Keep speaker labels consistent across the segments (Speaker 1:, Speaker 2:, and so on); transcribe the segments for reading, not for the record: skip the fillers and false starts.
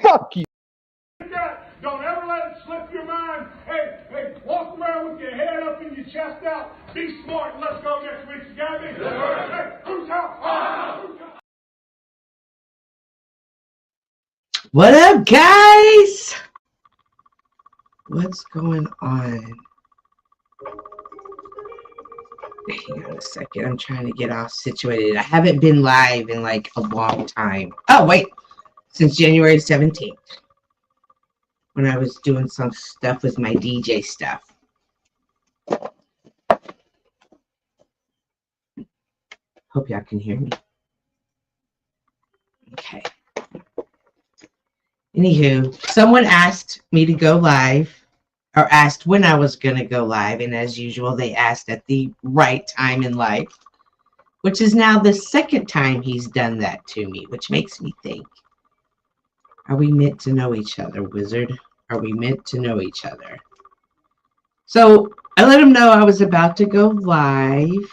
Speaker 1: Fuck you.
Speaker 2: Don't ever let it slip your mind. Hey, walk around with your head up and your chest out. Be smart and let's go next week. You got me? Hey, who's out?
Speaker 3: What up, guys? What's going on? Hang on a second. I'm trying to get all situated. I haven't been live in like a long time. Oh, wait. Since January 17th. When I was doing some stuff with my DJ stuff. Hope y'all can hear me. Okay. Anywho, someone asked me to go live, or asked when I was going to go live, and as usual, they asked at the right time in life, which is now the second time he's done that to me, which makes me think, are we meant to know each other, Wizard? Are we meant to know each other? So I let him know I was about to go live.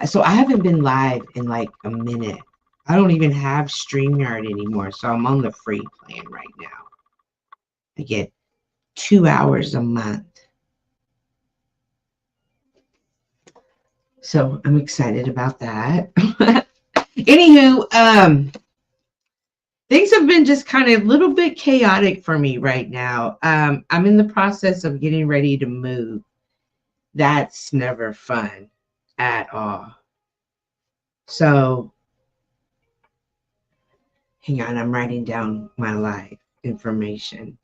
Speaker 3: So I haven't been live in like a minute. I don't even have StreamYard anymore, so I'm on the free plan right now. I get 2 hours a month. So I'm excited about that. Anywho, things have been just kind of a little bit chaotic for me right now. I'm in the process of getting ready to move. That's never fun at all. So, hang on, I'm writing down my live information.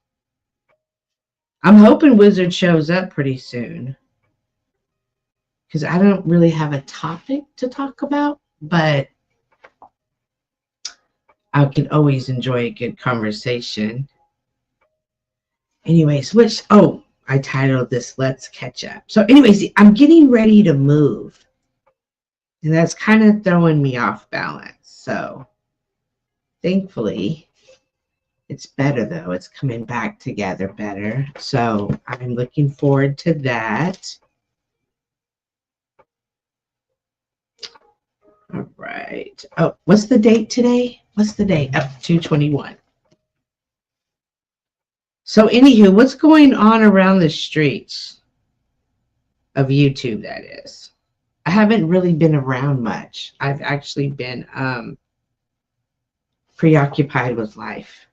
Speaker 3: I'm hoping Wizard shows up pretty soon. Because I don't really have a topic to talk about, but I can always enjoy a good conversation. Anyways, I titled this Let's Catch Up. So anyways, I'm getting ready to move. And that's kind of throwing me off balance. So thankfully, it's better though. It's coming back together better. So I'm looking forward to that. All right. Oh, what's the date today? What's the date? Up 2/21. So anywho, what's going on around the streets of YouTube, that is? I haven't really been around much. I've actually been preoccupied with life.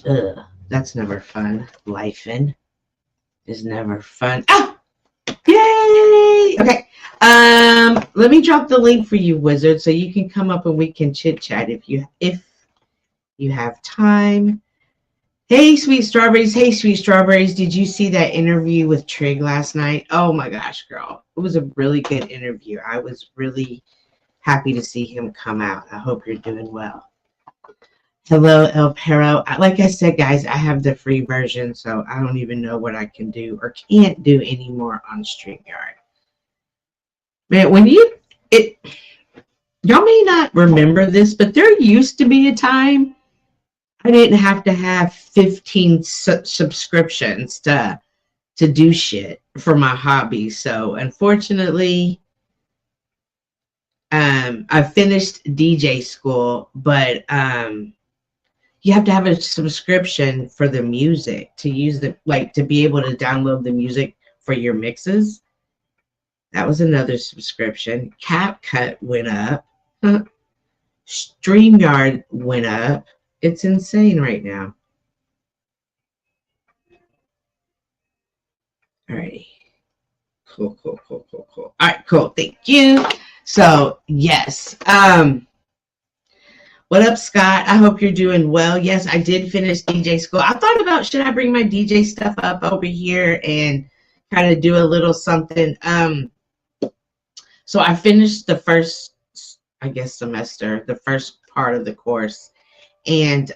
Speaker 3: Ugh, that's never fun. Lifing is never fun. Ah! Yay! Okay. Let me drop the link for you, Wizard, so you can come up and we can chit chat if you have time. Hey, sweet strawberries. Hey, sweet strawberries. Did you see that interview with Trig last night? Oh my gosh, girl. It was a really good interview. I was really happy to see him come out. I hope you're doing well. Hello, El Perro. Like I said, guys, I have the free version, so I don't even know what I can do or can't do anymore on StreamYard. Man, y'all may not remember this, but there used to be a time I didn't have to have 15 subscriptions to do shit for my hobby. So unfortunately, I finished DJ school, but you have to have a subscription for the music to use to be able to download the music for your mixes. That was another subscription. CapCut went up. StreamYard went up. It's insane right now. Alrighty. Cool. All right, cool. Thank you. So, yes. What up, Scott? I hope you're doing well. Yes, I did finish DJ school. I thought about, should I bring my DJ stuff up over here and kind of do a little something? So I finished the first, I guess, semester, the first part of the course. And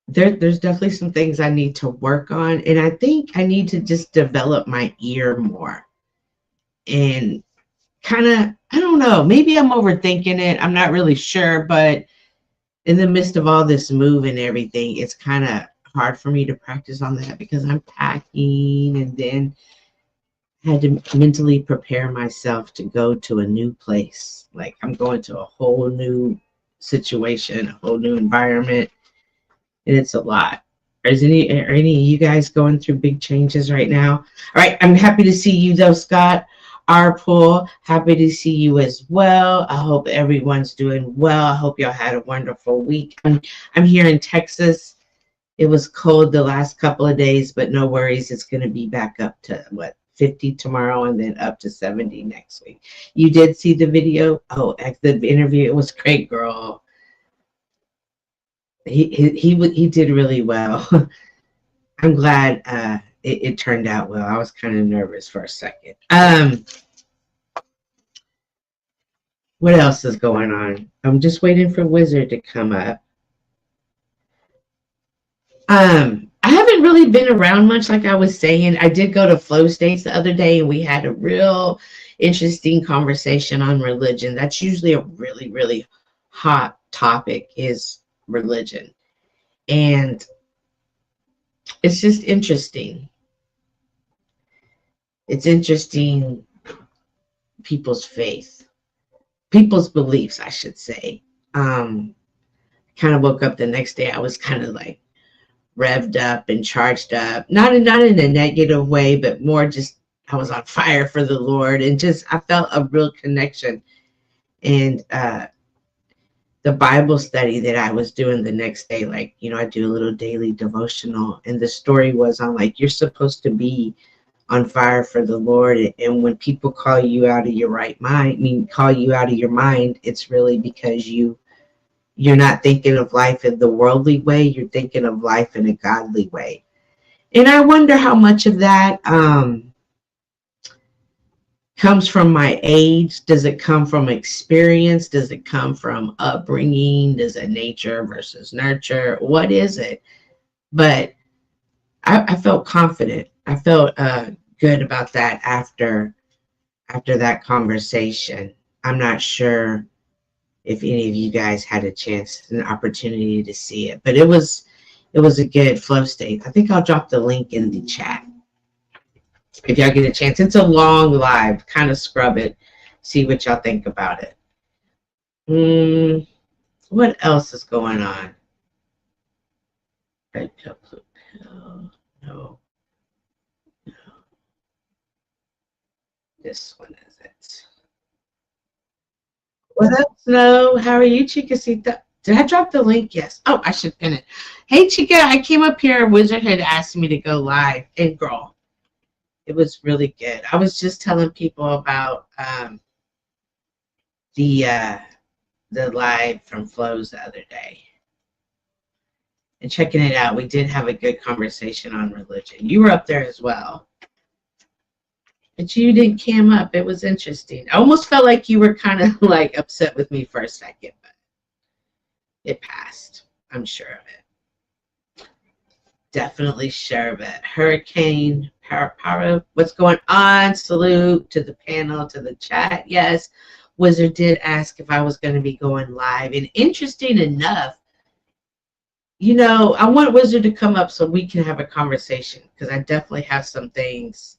Speaker 3: there's definitely some things I need to work on. And I think I need to just develop my ear more. And kind of, I don't know, maybe I'm overthinking it. I'm not really sure. But in the midst of all this move and everything, it's kind of hard for me to practice on that because I'm packing and then had to mentally prepare myself to go to a new place. Like I'm going to a whole new situation, a whole new environment, and it's a lot. Are any of you guys going through big changes right now? All right, I'm happy to see you though, Scott. Arpool, happy to see you as well. I hope everyone's doing well. I hope y'all had a wonderful week. I'm here in Texas. It was cold the last couple of days, but no worries. It's going to be back up to what, 50 tomorrow and then up to 70 next week. You did see the video? Oh, the interview. It was great, girl. He did really well. I'm glad it turned out well. I was kind of nervous for a second. What else is going on? I'm just waiting for Wizard to come up. I haven't really been around much, like I was saying. I did go to Flow States the other day, and we had a real interesting conversation on religion. That's usually a really, really hot topic, is religion. And it's just interesting. It's interesting, people's faith, people's beliefs, I should say. Kind of woke up the next day, I was kind of like revved up and charged up, not in a negative way, but more just I was on fire for the Lord, and just I felt a real connection. And the Bible study that I was doing the next day, like, you know, I do a little daily devotional, and the story was on like, you're supposed to be on fire for the Lord, and when people call you out of your right mind, call you out of your mind, it's really because you're not thinking of life in the worldly way, you're thinking of life in a godly way. And I wonder how much of that comes from my age. Does it come from experience? Does it come from upbringing? Does it nature versus nurture? What is it? But I felt confident. I felt good about that after that conversation. I'm not sure if any of you guys had an opportunity to see it, but it was a good Flow State. I think I'll drop the link in the chat if y'all get a chance. It's a long live. Kind of scrub it, see what y'all think about it. What else is going on? Red pill, blue pill. No. This one is it. What up, Snow? How are you, Chicasita? Did I drop the link? Yes. Oh, I should pin it. Hey, Chica, I came up here. Wizard had asked me to go live. And girl, it was really good. I was just telling people about the live from Flows the other day. And checking it out. We did have a good conversation on religion. You were up there as well. But you didn't cam up. It was interesting. I almost felt like you were kind of like upset with me for a second, but it passed. I'm sure of it. Definitely sure of it. Hurricane, para, what's going on? Salute to the panel, to the chat. Yes, Wizard did ask if I was going to be going live. And interesting enough, you know, I want Wizard to come up so we can have a conversation, because I definitely have some things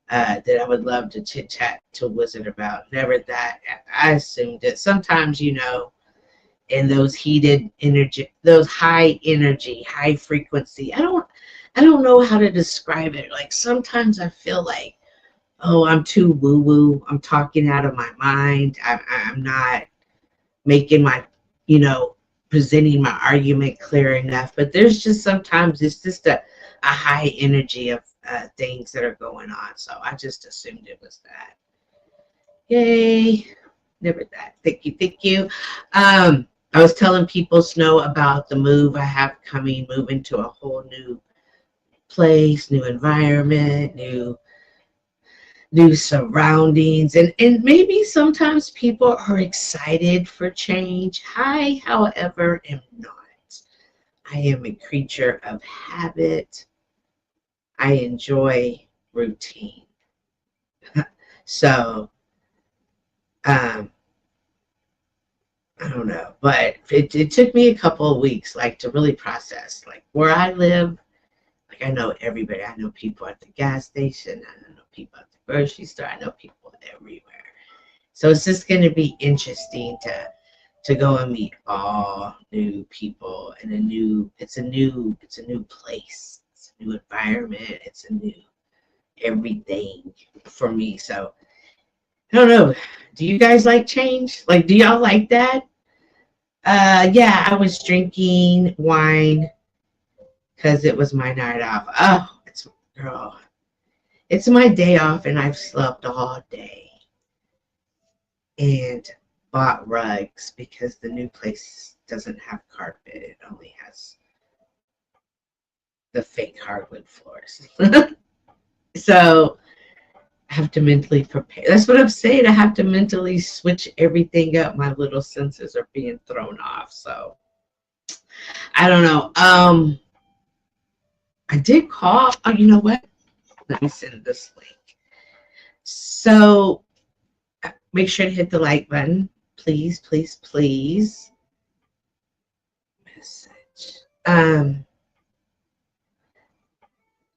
Speaker 3: that I would love to chit chat to Wizard about. Never that. I assumed it. Sometimes, you know, in those heated energy, those high energy, high frequency, I don't know how to describe it. Like sometimes I feel like, oh, I'm too woo-woo. I'm talking out of my mind. I'm not making my, you know, presenting my argument clear enough. But there's just sometimes it's just a high energy of things that are going on. So I just assumed it was that. Yay. Never that. Thank you. I was telling people, Snow, about the move I have coming, moving to a whole new place, new environment, new surroundings, and maybe sometimes people are excited for change. I, however, am not. I am a creature of habit. I enjoy routine. So I don't know, but it took me a couple of weeks, like, to really process, like, where I live. Like, I know everybody. I know people at the gas station. I know people at the grocery store. I know people everywhere. So it's just going to be interesting to go and meet all new people and it's a new place. It's a new environment. It's a new everything for me. So I don't know. Do you guys like change? Like, do y'all like that? Yeah, I was drinking wine because it was my night off. Oh, it's my day off and I've slept all day and bought rugs because the new place doesn't have carpet. It only has the fake hardwood floors. So I have to mentally prepare. That's what I'm saying. I have to mentally switch everything up. My little senses are being thrown off. So I don't know. I did call. Oh, you know what? Let me send this link. So make sure to hit the like button. Please, please, please. Message.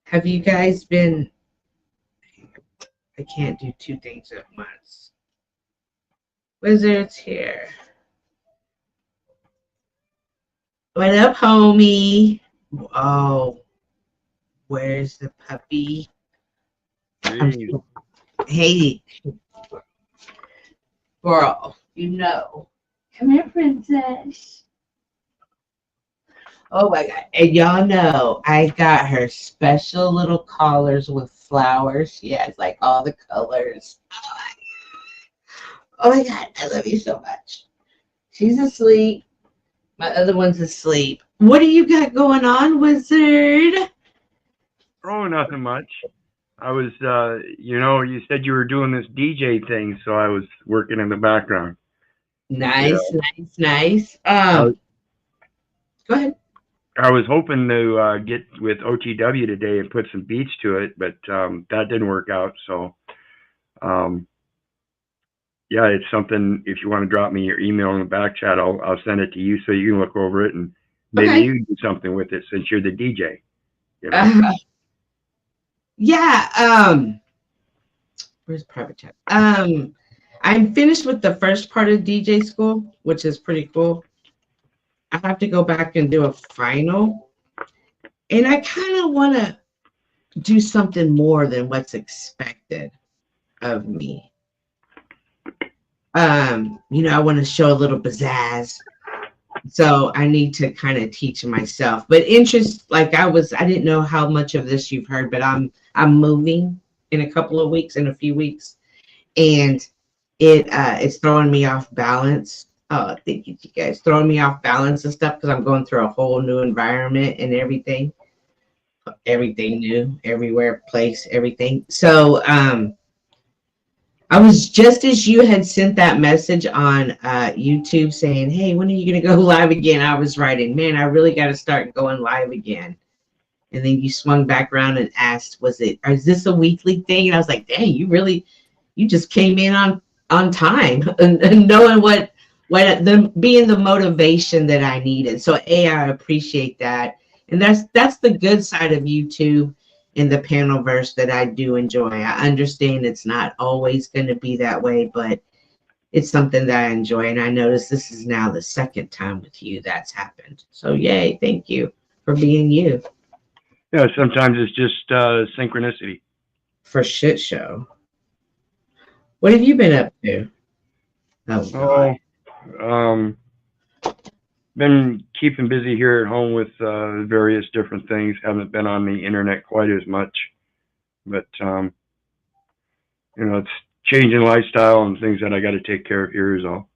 Speaker 3: Have you guys been... I can't do two things at once. Wizards here. What up, homie? Oh, where's the puppy? Hey, girl, you know. Come here, princess. Oh my God. And y'all know I got her special little collars with flowers. She has like all the colors. Oh my God. I love you so much. She's asleep. My other one's asleep. What do you got going on, Wizard?
Speaker 1: Oh, nothing much. I was, you said you were doing this DJ thing, so I was working in the background.
Speaker 3: Nice, nice. Go ahead.
Speaker 1: I was hoping to get with OTW today and put some beats to it, but that didn't work out. So, yeah, it's something. If you want to drop me your email in the back chat, I'll send it to you so you can look over it and maybe you can do something with it since you're the DJ. You know?
Speaker 3: Yeah. Where's private chat? I'm finished with the first part of DJ school, which is pretty cool. I have to go back and do a final, and I kind of want to do something more than what's expected of me. I want to show a little pizzazz, so I need to kind of teach myself. But interest, I didn't know how much of this you've heard, but I'm moving in a few weeks, and it's throwing me off balance. Oh, thank you guys. Throwing me off balance and stuff because I'm going through a whole new environment and everything new, everywhere, place, everything. So I was just as you had sent that message on YouTube saying, hey, when are you going to go live again? I was writing, man, I really got to start going live again. And then you swung back around and asked, is this a weekly thing? And I was like, dang, you just came in on time and knowing what being the motivation that I needed. So I appreciate that. And that's the good side of YouTube and the panelverse that I do enjoy. I understand it's not always going to be that way, but it's something that I enjoy. And I notice this is now the second time with you that's happened. So yay, thank you for being you.
Speaker 1: Yeah, sometimes it's just synchronicity.
Speaker 3: For shit show. What have you been up to?
Speaker 1: Been keeping busy here at home with various different things. Haven't been on the internet quite as much, but it's changing lifestyle and things that I got to take care of here is all.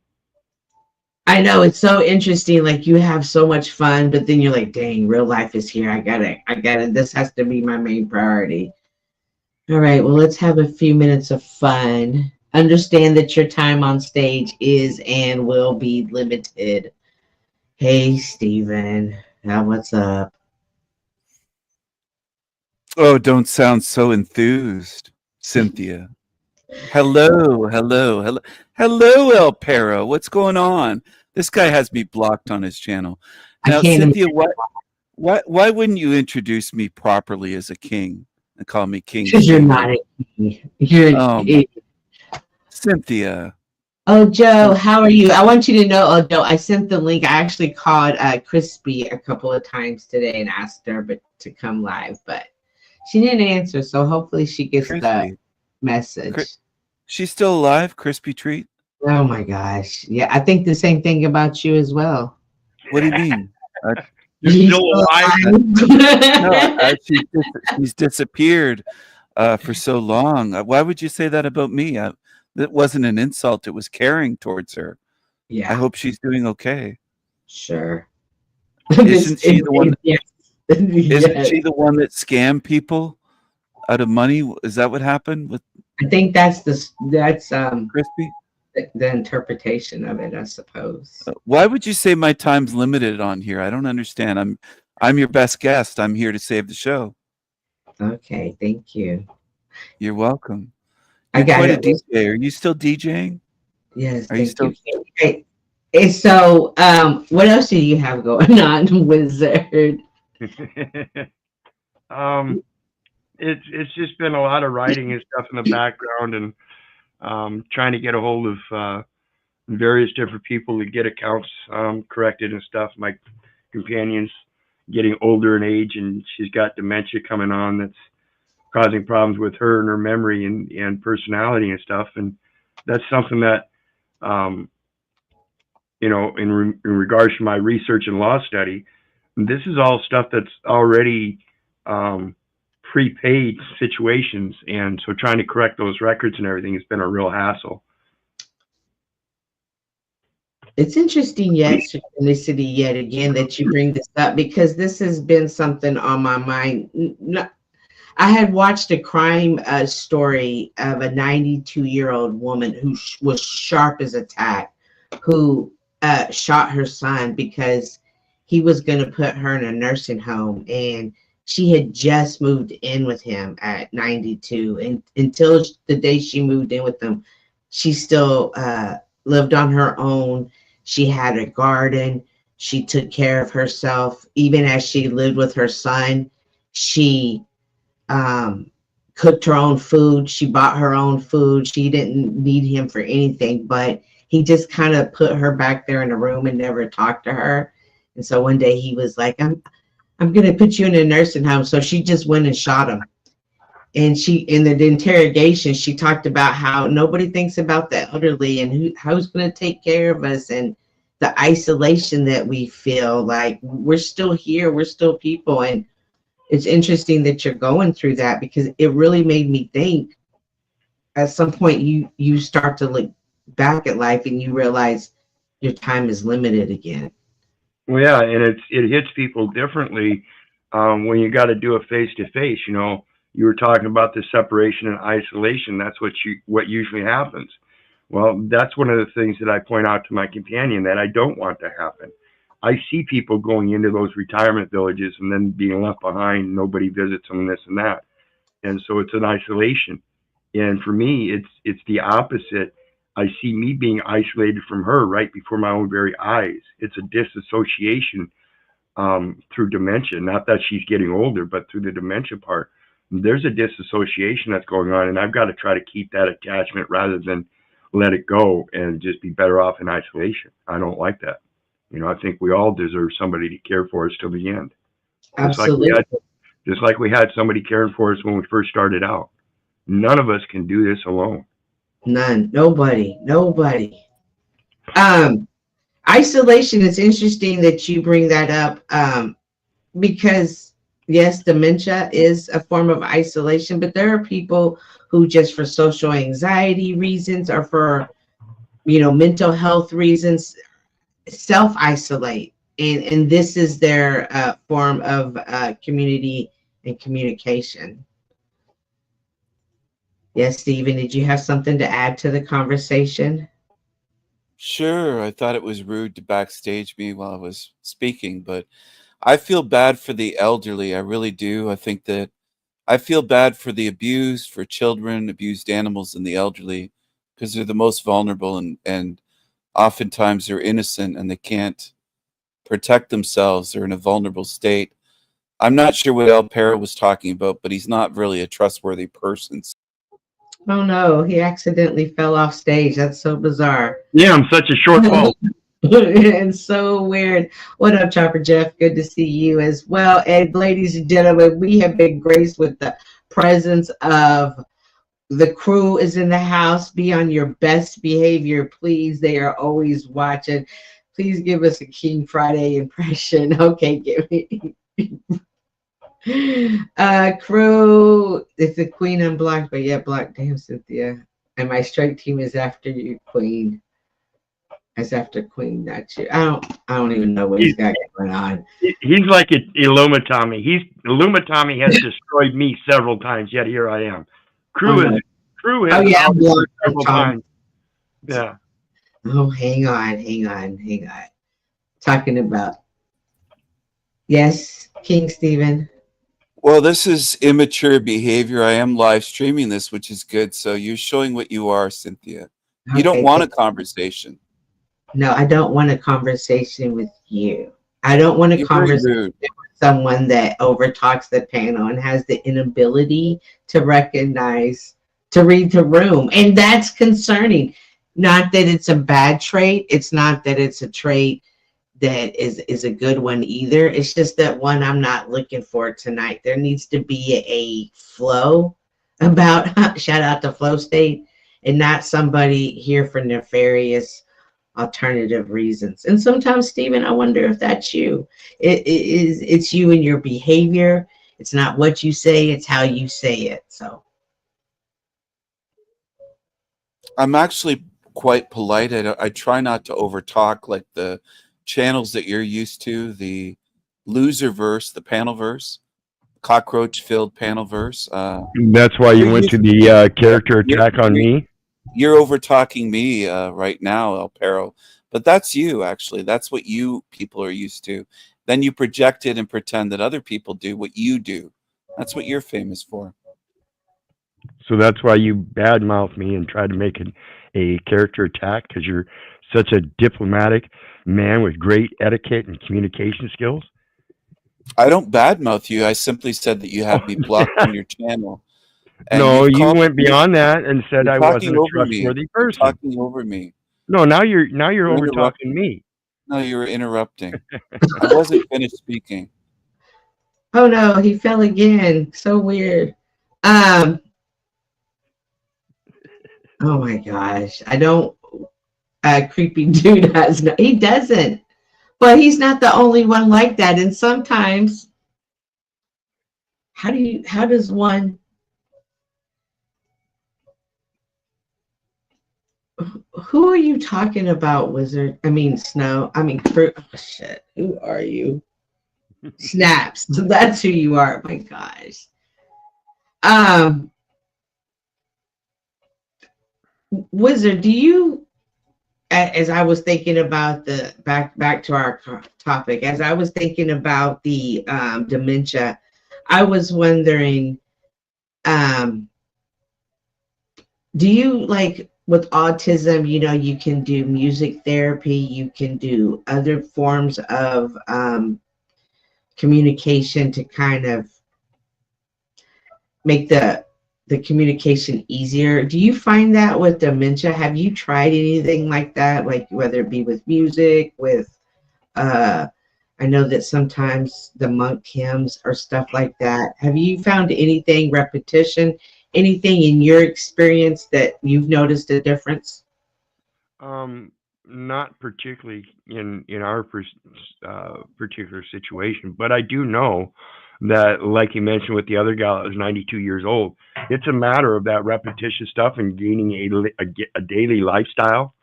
Speaker 3: I know, it's so interesting. Like, you have so much fun, but then you're like, dang, real life is here. I gotta, this has to be my main priority. All right, well, let's have a few minutes of fun. Understand that your time on stage is and will be limited. Hey, Steven. Now, what's up?
Speaker 4: Oh, don't sound so enthused, Cynthia. Hello, El Perro. What's going on? This guy has me blocked on his channel. Now, Cynthia, why wouldn't you introduce me properly as a king? and call me King
Speaker 3: Because you're
Speaker 4: Stephen.
Speaker 3: not a king. You're
Speaker 4: Cynthia.
Speaker 3: Oh, Joe, how are you? I want you to know, oh, Joe, I sent the link. I actually called Crispy a couple of times today and asked her to come live, but she didn't answer. So hopefully she gets the
Speaker 4: Crispy.
Speaker 3: message.
Speaker 4: She's still alive, Crispy Treat?
Speaker 3: Oh my gosh. Yeah, I think the same thing about you as well.
Speaker 4: What do you mean?
Speaker 1: You're still alive?
Speaker 4: No, she's disappeared for so long. Why would you say that about me? That wasn't an insult. It was caring towards her.
Speaker 3: Yeah.
Speaker 4: I hope she's doing okay.
Speaker 3: Sure.
Speaker 4: Isn't she the one?
Speaker 3: Yes.
Speaker 4: Isn't she the one that scammed people out of money? Is that what happened with
Speaker 3: I think that's
Speaker 4: Crispy?
Speaker 3: the interpretation of it, I suppose.
Speaker 4: Why would you say my time's limited on here? I don't understand. I'm your best guest. I'm here to save the show.
Speaker 3: Okay, thank you.
Speaker 4: You're welcome.
Speaker 3: I
Speaker 4: You're
Speaker 3: got
Speaker 4: quite
Speaker 3: it.
Speaker 4: a DJ. Are you still DJing?
Speaker 3: Yes,
Speaker 4: Are you
Speaker 3: thank
Speaker 4: still?
Speaker 3: you. Great. And so, what else do you have going on, Wizard?
Speaker 1: It's just been a lot of writing and stuff in the background, and trying to get a hold of various different people to get accounts corrected and stuff. My companion's getting older in age, and she's got dementia coming on that's causing problems with her and her memory and personality and stuff. And that's something that, in regards to my research and law study, this is all stuff that's already prepaid situations. And so trying to correct those records and everything has been a real hassle.
Speaker 3: It's interesting, yes, synchronicity yet again that you bring this up, because this has been something on my mind. I had watched a crime story of a 92-year-old woman who was sharp as a tack, who shot her son because he was going to put her in a nursing home, and she had just moved in with him at 92, and until the day she moved in with him, she still lived on her own. She had a garden. She took care of herself. Even as she lived with her son, she cooked her own food. She bought her own food. She didn't need him for anything, but he just kind of put her back there in a room and never talked to her. And so one day he was like, I'm going to put you in a nursing home. So she just went and shot him. And in the interrogation, she talked about how nobody thinks about the elderly and who's going to take care of us, and the isolation that we feel like we're still here, we're still people. And it's interesting that you're going through that, because it really made me think at some point you start to look back at life and you realize your time is limited again.
Speaker 1: Well, yeah, and it hits people differently when you got to do a face-to-face. You were talking about the separation and isolation. That's what usually happens. Well, that's one of the things that I point out to my companion that I don't want to happen. I see people going into those retirement villages and then being left behind. Nobody visits them, and this and that. And so it's an isolation. And for me, it's the opposite. I see me being isolated from her right before my own very eyes. It's a disassociation through dementia. Not that she's getting older, but through the dementia part. There's a disassociation that's going on, and I've got to try to keep that attachment rather than let it go and just be better off in isolation. I don't like that. I think we all deserve somebody to care for us till the end.
Speaker 3: Absolutely.
Speaker 1: Just like we had somebody caring for us when we first started out. None of us can do this alone.
Speaker 3: None. Nobody. Isolation, is interesting that you bring that up, because yes, dementia is a form of isolation, but there are people who just for social anxiety reasons or for, mental health reasons, self-isolate. And this is their form of community and communication. Yes, Stephen, did you have something to add to the conversation?
Speaker 4: Sure. I thought it was rude to backstage me while I was speaking, but I feel bad for the elderly. I really do. I think that I feel bad for the abused, for children, abused animals, and the elderly, because they're the most vulnerable, and oftentimes they're innocent and they can't protect themselves. They're in a vulnerable state. I'm not sure what El Perro was talking about, but he's not really a trustworthy person.
Speaker 3: Oh no, he accidentally fell off stage. That's so bizarre.
Speaker 1: Yeah, I'm such a short pulse.
Speaker 3: And so weird. What up, Chopper Jeff? Good to see you as well. And ladies and gentlemen, we have been graced with the presence of the crew is in the house. Be on your best behavior, please. They are always watching. Please give us a King Friday impression. Okay, give me. Crew, it's the Queen unblocked, but yeah, blocked. Damn, Cynthia. And my strike team is after you, Queen. It's after Queen, not you. I don't even know what he's got going on.
Speaker 1: He's like Illumitami. Illumitami has destroyed me several times, yet here I am. Crew has
Speaker 3: yeah,
Speaker 1: several times. Yeah.
Speaker 3: Oh, hang on. Talking about, yes, King Stephen.
Speaker 4: Well, this is immature behavior. I am live streaming this, which is good. So you're showing what you are, Cynthia. You don't want a conversation.
Speaker 3: No, I don't want a conversation with you. I don't want a conversation with someone that overtalks the panel and has the inability to recognize, to read the room. And that's concerning. Not that it's a bad trait. It's not that it's a trait that is a good one either. It's just that one I'm not looking for tonight. There needs to be a flow about, shout out to Flow State, and not somebody here for nefarious alternative reasons. And sometimes, Stephen, I wonder if that's you. It's you and your behavior. It's not what you say, it's how you say it. So
Speaker 4: I'm actually quite polite. I try not to overtalk like the channels that you're used to, the loser verse, the panel verse, cockroach filled panel verse.
Speaker 1: That's why you went to the character attack on me.
Speaker 4: You're over talking me right now, El Perro, but that's you. Actually, that's what you people are used to. Then you project it and pretend that other people do what you do. That's what you're famous for.
Speaker 1: So that's why you badmouth me and try to make a character attack, because you're such a diplomatic man with great etiquette and communication skills.
Speaker 4: I don't badmouth you. I simply said that you have me blocked on your channel. And
Speaker 1: no, you went beyond that and said I wasn't a trustworthy person.
Speaker 4: You're talking over me.
Speaker 1: No, now you're over talking me.
Speaker 4: No, you were interrupting. I wasn't finished speaking.
Speaker 3: Oh no, he fell again. So weird. Oh my gosh. I don't creepy dude has no, he doesn't. But he's not the only one like that. And sometimes how does one, who are you talking about, Wizard? I mean, Snow. I mean, oh, shit. Who are you? Snaps. That's who you are. Oh my gosh. Wizard, do you, as I was thinking about the back to our topic, as I was thinking about the dementia, I was wondering, do you, like with autism, you know, you can do music therapy, you can do other forms of communication to kind of make the communication easier. Do you find that with dementia? Have you tried anything like that? Like whether it be with music, with I know that sometimes the monk hymns or stuff like that. Have you found anything, repetition, anything in your experience that you've noticed a difference?
Speaker 1: Not particularly in our particular situation, but I do know that, like you mentioned with the other gal that was 92 years old, it's a matter of that repetition stuff and gaining a daily lifestyle,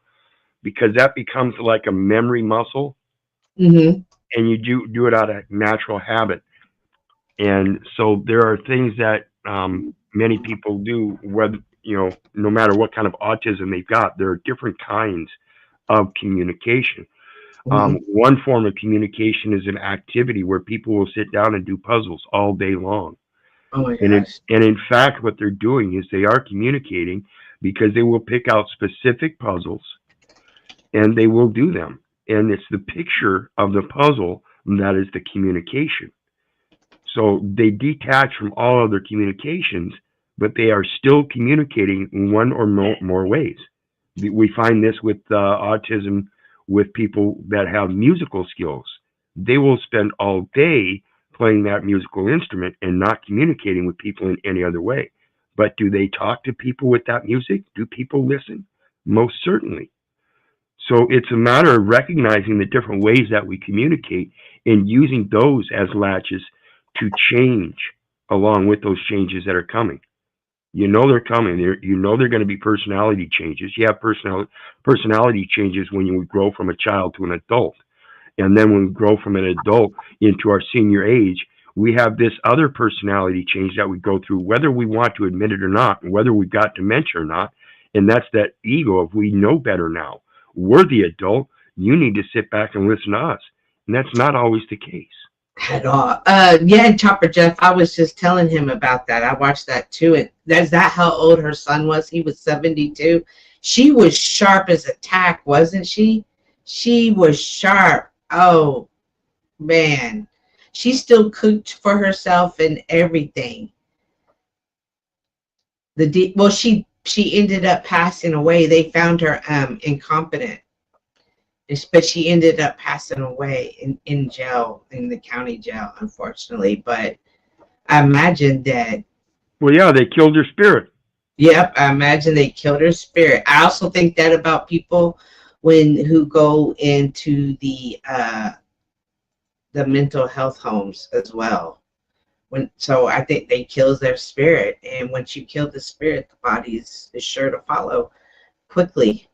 Speaker 1: because that becomes like a memory muscle.
Speaker 3: Mm-hmm.
Speaker 1: And you do it out of natural habit. And so there are things that many people do, whether, you know, no matter what kind of autism they've got, there are different kinds of communication.
Speaker 3: Mm-hmm.
Speaker 1: One form of communication is an activity where people will sit down and do puzzles all day long.
Speaker 3: Oh my
Speaker 1: and
Speaker 3: gosh.
Speaker 1: in fact, what they're doing is they are communicating, because they will pick out specific puzzles and they will do them. And it's the picture of the puzzle that is the communication. So they detach from all other communications, but they are still communicating in one or more ways. We find this with autism, with people that have musical skills. They will spend all day playing that musical instrument and not communicating with people in any other way. But do they talk to people with that music? Do people listen? Most certainly. So it's a matter of recognizing the different ways that we communicate and using those as latches to change along with those changes that are coming. You know they're coming. You know they're going to be personality changes. You have personality changes when you grow from a child to an adult. And then when we grow from an adult into our senior age, we have this other personality change that we go through, whether we want to admit it or not, and whether we've got dementia or not. And that's that ego of we know better now. We're the adult. You need to sit back and listen to us. And that's not always the case.
Speaker 3: At all. Yeah, Chopper Jeff, I was just telling him about that. I watched that too. And is that how old her son was? He was 72. She was sharp as a tack, wasn't she? She was sharp. Oh, man. She still cooked for herself and everything. Well, she ended up passing away. They found her incompetent. But she ended up passing away in jail, in the county jail, unfortunately. But I imagine that.
Speaker 1: Well, yeah, they killed her spirit.
Speaker 3: Yep, I imagine they killed her spirit. I also think that about people who go into the mental health homes as well. So I think they kills their spirit, and once you kill the spirit, the body is sure to follow quickly.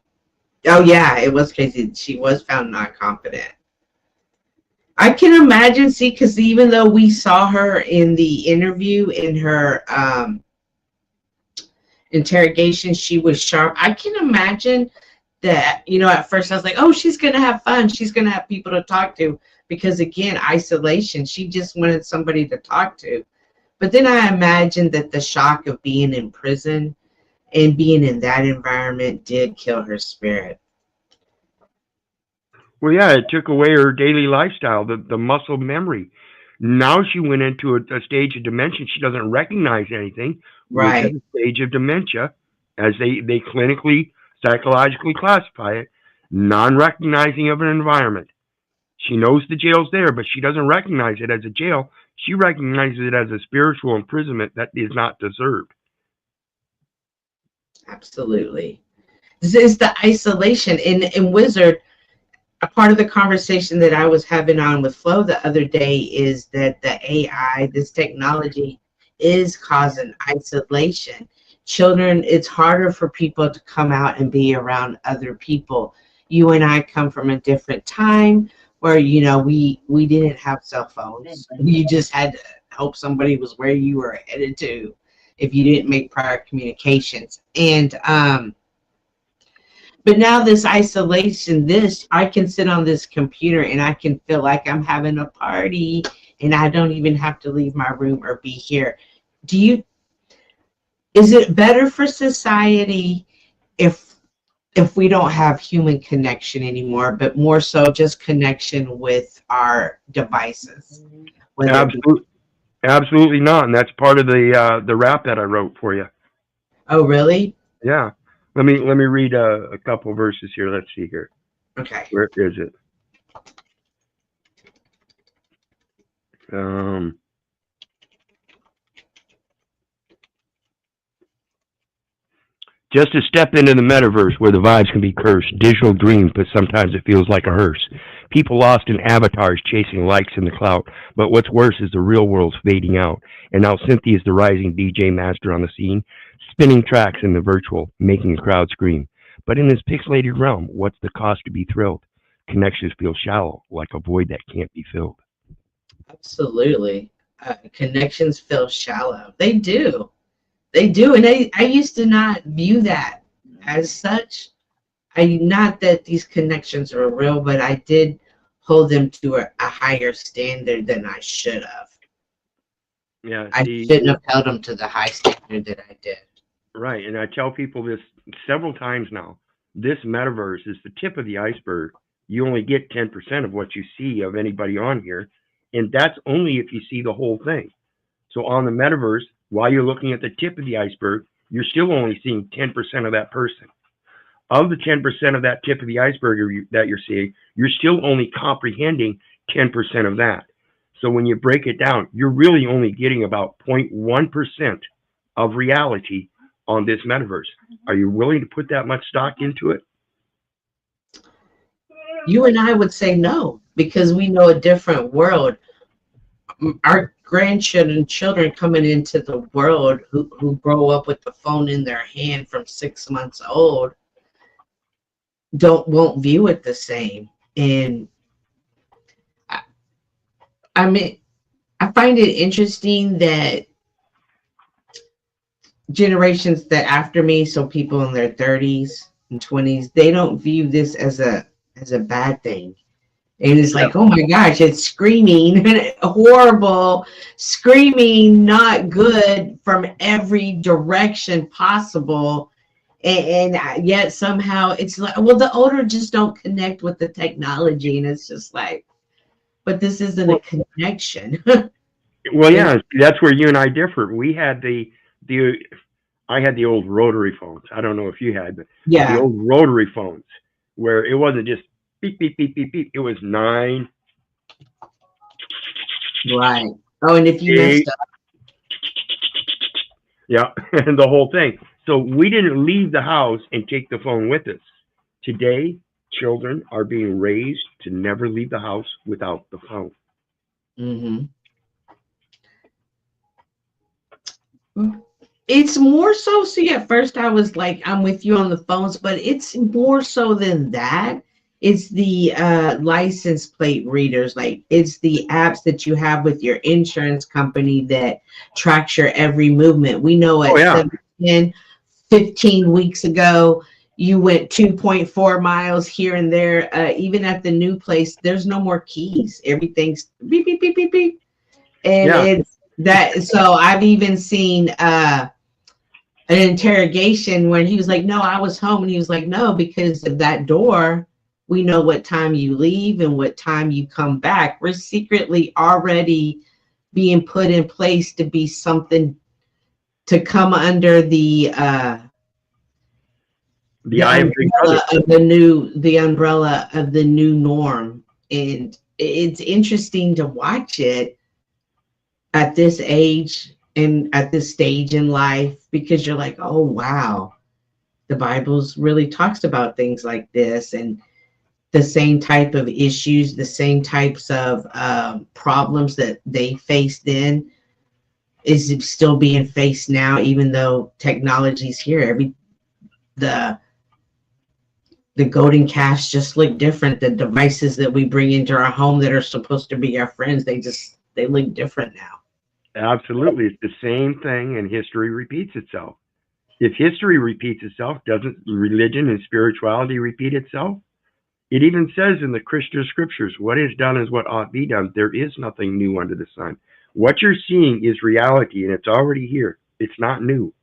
Speaker 3: Oh yeah, it was crazy. She was found not competent. I can imagine, see, because even though we saw her in the interview, in her interrogation, she was sharp. I can imagine that, at first I was like, oh, she's going to have fun. She's going to have people to talk to. Because again, isolation, she just wanted somebody to talk to. But then I imagined that the shock of being in prison and being in that environment did kill her spirit.
Speaker 1: Well, yeah, it took away her daily lifestyle, the muscle memory. Now she went into a stage of dementia. She doesn't recognize anything.
Speaker 3: Right.
Speaker 1: Which is a stage of dementia, as they clinically, psychologically classify it, non-recognizing of an environment. She knows the jail's there, but she doesn't recognize it as a jail. She recognizes it as a spiritual imprisonment that is not deserved.
Speaker 3: Absolutely. This is the isolation. In Wizard, a part of the conversation that I was having on with Flo the other day is that the AI, this technology, is causing isolation. Children, it's harder for people to come out and be around other people. You and I come from a different time where, we didn't have cell phones. You just had to hope somebody was where you were headed to if you didn't make prior communications. And but now this isolation, I can sit on this computer and I can feel like I'm having a party and I don't even have to leave my room or be here. Is it better for society if we don't have human connection anymore, but more so just connection with our devices?
Speaker 1: Absolutely not, and that's part of the rap that I wrote for you.
Speaker 3: Oh, really?
Speaker 1: Yeah. Let me read a couple verses here. Let's see here.
Speaker 3: Okay.
Speaker 1: Where is it? Just a step into the metaverse where the vibes can be cursed. Digital dream, but sometimes it feels like a hearse. People lost in avatars chasing likes in the clout. But what's worse is the real world's fading out. And now Cynthia is the rising DJ master on the scene, spinning tracks in the virtual, making the crowd scream. But in this pixelated realm, what's the cost to be thrilled? Connections feel shallow, like a void that can't be filled.
Speaker 3: Absolutely. Connections feel shallow. They do. They do. And I used to not view that as such. Not that these connections are real, but I did hold them to a higher standard than I should have.
Speaker 1: Yeah,
Speaker 3: I shouldn't have held them to the high standard that I did.
Speaker 1: Right, and I tell people this several times now. This metaverse is the tip of the iceberg. You only get 10% of what you see of anybody on here, And that's only if you see the whole thing. So on the metaverse, while you're looking at the tip of the iceberg, you're still only seeing 10% of that person. Of the 10% of that tip of the iceberg that you're seeing, you're still only comprehending 10% of that. So when you break it down, you're really only getting about 0.1% of reality on this metaverse. Are you willing to put that much stock into it?
Speaker 3: You and I would say no, because we know a different world. Our grandchildren, children coming into the world who grow up with the phone in their hand from 6 months old won't view it the same. And I mean, I find it interesting that generations that after me, so people in their 30s and 20s, they don't view this as a bad thing. And it's like, oh my gosh, it's screaming, horrible, screaming, not good from every direction possible. And yet somehow it's like, well, the older just don't connect with the technology. And it's just like, but this isn't a connection.
Speaker 1: Well, yeah, that's where you and I differ. We had I had the old rotary phones. I don't know if you had, but
Speaker 3: Yeah.
Speaker 1: the old rotary phones where it wasn't just beep, beep, beep, beep, beep. It was 9.
Speaker 3: Right. Oh, and if you messed up.
Speaker 1: Yeah, and the whole thing. So we didn't leave the house and take the phone with us. Today, children are being raised to never leave the house without the phone.
Speaker 3: Mm-hmm. It's more so. See, at first I was like, I'm with you on the phones, but it's more so than that. It's the license plate readers. Like, it's the apps that you have with your insurance company that tracks your every movement. We know at 15 weeks ago, you went 2.4 miles here and there. Even at the new place, there's no more keys. Everything's beep, beep, beep, beep, beep. And it's that. So I've even seen an interrogation when he was like, no, I was home. And he was like, no, because of that door, we know what time you leave and what time you come back. We're secretly already being put in place to be something to come under the umbrella of the new norm. And it's interesting to watch it at this age and at this stage in life, because you're like, oh wow, the Bible's really talks about things like this, and the same type of issues, the same types of problems that they faced then is still being faced now, even though technology's here. The golden calves just look different. The devices that we bring into our home that are supposed to be our friends, they look different now.
Speaker 1: Absolutely. It's the same thing, and history repeats itself. If history repeats itself, doesn't religion and spirituality repeat itself? It even says in the Christian scriptures, what is done is what ought be done. There is nothing new under the sun. What you're seeing is reality, and it's already here. It's not new.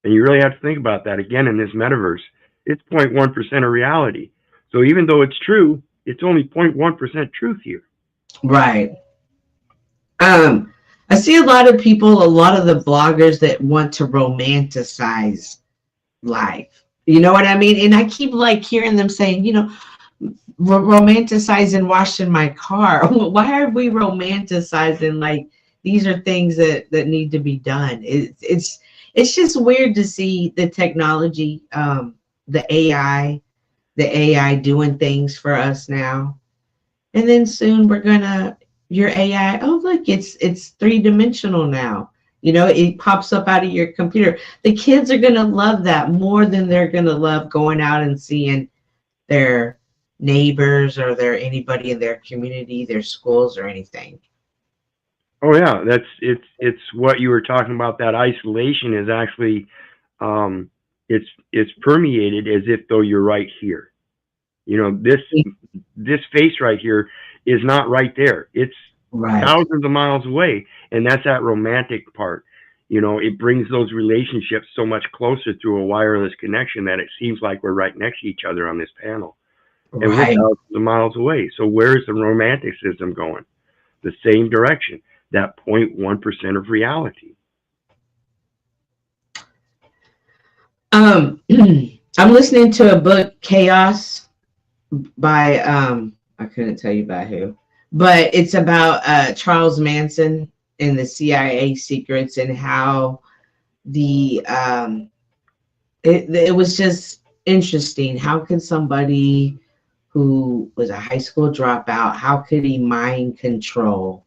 Speaker 1: And you really have to think about that again in this metaverse. It's 0.1% of reality. So even though it's true, it's only 0.1% truth here.
Speaker 3: Right. I see a lot of people, a lot of the bloggers that want to romanticize life. You know what I mean? And I keep like hearing them saying, you know, romanticizing washing my car. Why are we romanticizing? Like, these are things that need to be done. It's just weird to see the technology, the AI doing things for us now. And then soon we're gonna, your AI, oh look, it's 3-dimensional now. You know, it pops up out of your computer. The kids are gonna love that more than they're gonna love going out and seeing their neighbors or anybody in their community, their schools or anything.
Speaker 1: Oh yeah, it's what you were talking about. That isolation is actually, it's permeated as if though you're right here. You know, this face right here is not right there. It's right. Thousands of miles away, and that's that romantic part. You know, it brings those relationships so much closer through a wireless connection that it seems like we're right next to each other on this panel. and we're
Speaker 3: Right.
Speaker 1: thousands of miles away. So where's the romanticism going? The same direction, that 0.1% of reality.
Speaker 3: I'm listening to a book, Chaos, by I couldn't tell you by who, but it's about Charles Manson and the CIA secrets and how the it was just interesting. How could somebody who was a high school dropout, how could he mind control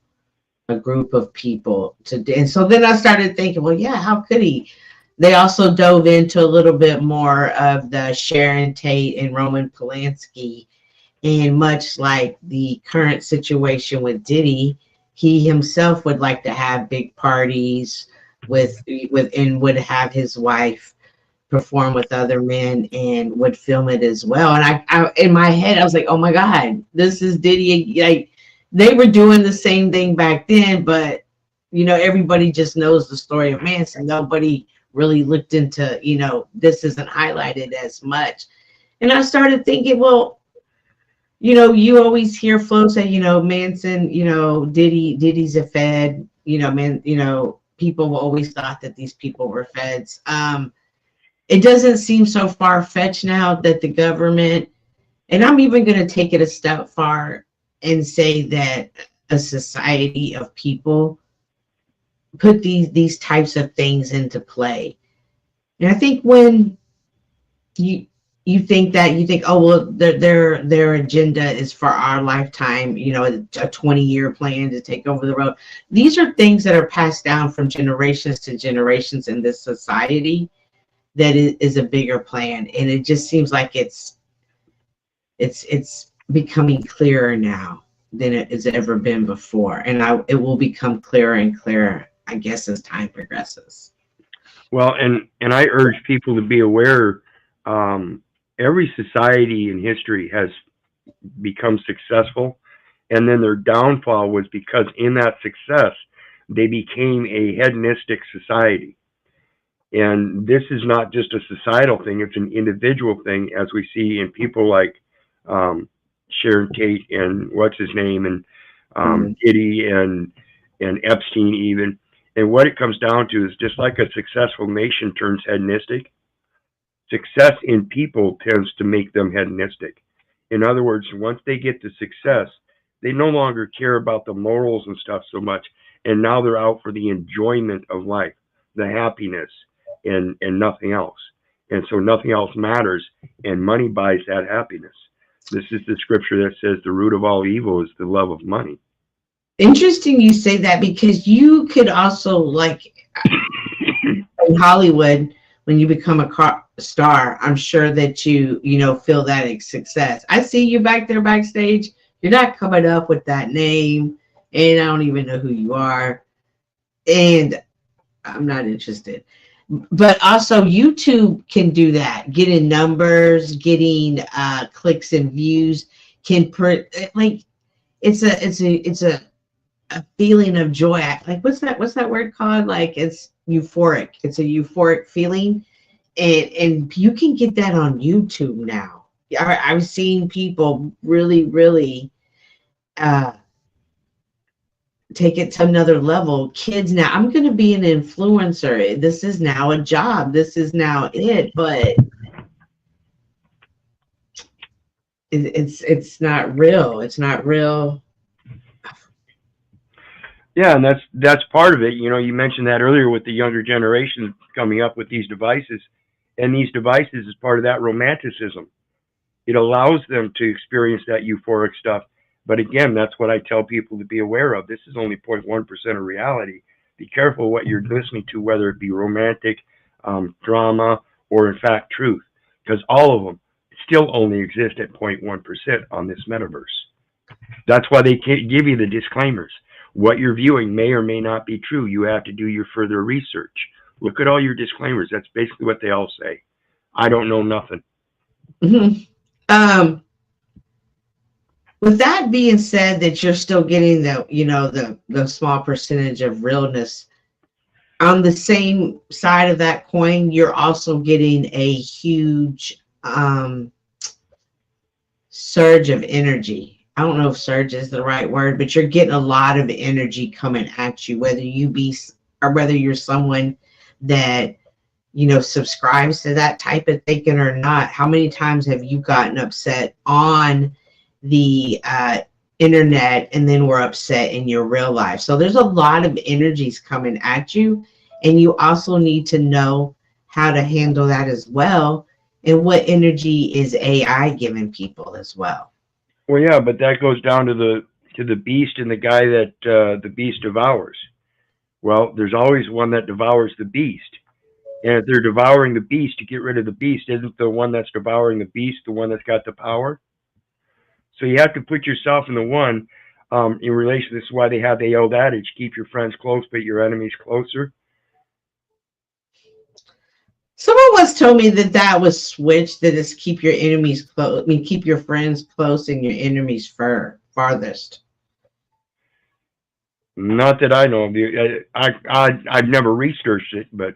Speaker 3: a group of people and so then I started thinking, well, yeah, how could he? They also dove into a little bit more of the Sharon Tate and Roman Polanski, and much like the current situation with Diddy, he himself would like to have big parties with and would have his wife perform with other men and would film it as well. And I in my head I was like, oh my God, this is Diddy. Like, they were doing the same thing back then, but everybody just knows the story of Manson. Nobody really looked into, this isn't highlighted as much. And I started thinking, well, you always hear Flo say, Manson, Diddy's a Fed, people always thought that these people were feds. It doesn't seem so far-fetched now that the government, and I'm even going to take it a step far and say that a society of people put these types of things into play. And I think when you think that, you think, oh, well, their agenda is for our lifetime, a 20-year plan to take over the road. These are things that are passed down from generations to generations in this society. That is a bigger plan, and it just seems like it's becoming clearer now than it has ever been before, and it will become clearer and clearer, I guess, as time progresses.
Speaker 1: Well, and I urge people to be aware. Every society in history has become successful, and then their downfall was because in that success they became a hedonistic society. And this is not just a societal thing, it's an individual thing, as we see in people like Sharon Tate and what's his name, and Diddy and Epstein even. And what it comes down to is, just like a successful nation turns hedonistic, success in people tends to make them hedonistic. In other words, once they get to success, they no longer care about the morals and stuff so much, and now they're out for the enjoyment of life, the happiness, and nothing else. And so nothing else matters, and money buys that happiness. This is the scripture that says the root of all evil is the love of money.
Speaker 3: Interesting you say that, because you could also, like, in Hollywood, when you become a star, I'm sure that you feel that success. I see you back there backstage. You're not coming up with that name, and I don't even know who you are, and I'm not interested. But also YouTube can do that, getting numbers, getting clicks and views, can like it's a feeling of joy. Like, what's that word called? Like, it's euphoric. It's a euphoric feeling, and you can get that on YouTube now. I've seen people really take it to another level. Kids now, I'm going to be an influencer. This is now a job. This is now it. But it's not real. It's not real.
Speaker 1: Yeah, and that's part of it. You mentioned that earlier with the younger generation coming up with these devices, and these devices is part of that romanticism. It allows them to experience that euphoric stuff. But again, that's what I tell people to be aware of. This is only 0.1% of reality. Be careful what you're listening to, whether it be romantic, drama, or in fact truth, because all of them still only exist at 0.1% on this metaverse. That's why they can't give you the disclaimers. What you're viewing may or may not be true. You have to do your further research. Look at all your disclaimers. That's basically what they all say. I don't know nothing.
Speaker 3: Mm-hmm. With that being said, that you're still getting the small percentage of realness, on the same side of that coin, you're also getting a huge surge of energy. I don't know if surge is the right word, but you're getting a lot of energy coming at you, whether you're someone that, subscribes to that type of thinking or not. How many times have you gotten upset on the internet and then were upset in your real life? So there's a lot of energies coming at you, and you also need to know how to handle that as well, and what energy is AI giving people as well.
Speaker 1: Well, yeah, but that goes down to the beast and the guy that the beast devours. Well, there's always one that devours the beast. And if they're devouring the beast to get rid of the beast, isn't the one that's devouring the beast the one that's got the power? So you have to put yourself in the one in relation. This is why they have the old adage: keep your friends close, but your enemies closer.
Speaker 3: Someone once told me that was switched. That is, keep your enemies close. I mean, keep your friends close and your enemies farthest.
Speaker 1: Not that I know of. I've never researched it, but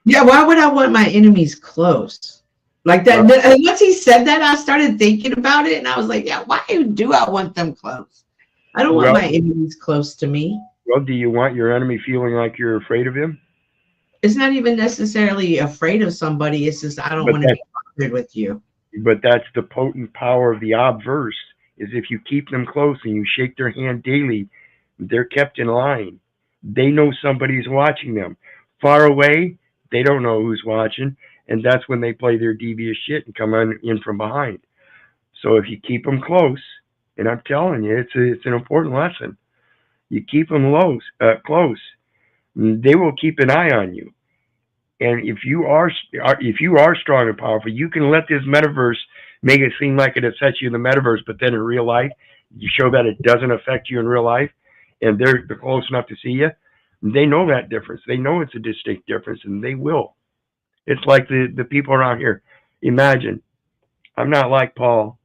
Speaker 3: Yeah, why would I want my enemies close? Like that. Once he said that, I started thinking about it, and I was like, yeah, why do I want them close? I don't want my enemies close to me.
Speaker 1: Well, do you want your enemy feeling like you're afraid of him?
Speaker 3: It's not even necessarily afraid of somebody. It's just, I don't want to be bothered with you.
Speaker 1: But that's the potent power of the obverse, is if you keep them close and you shake their hand daily, they're kept in line. They know somebody's watching them. Far away, they don't know who's watching, and that's when they play their devious shit and come in from behind. So if you keep them close, and I'm telling you, it's an important lesson. You keep them close, they will keep an eye on you. And if you are strong and powerful, you can let this metaverse make it seem like it affects you in the metaverse, but then in real life, you show that it doesn't affect you in real life, and they're close enough to see you. They know that difference. They know it's a distinct difference, and they will. It's like the people around here. Imagine, I'm not like Paul,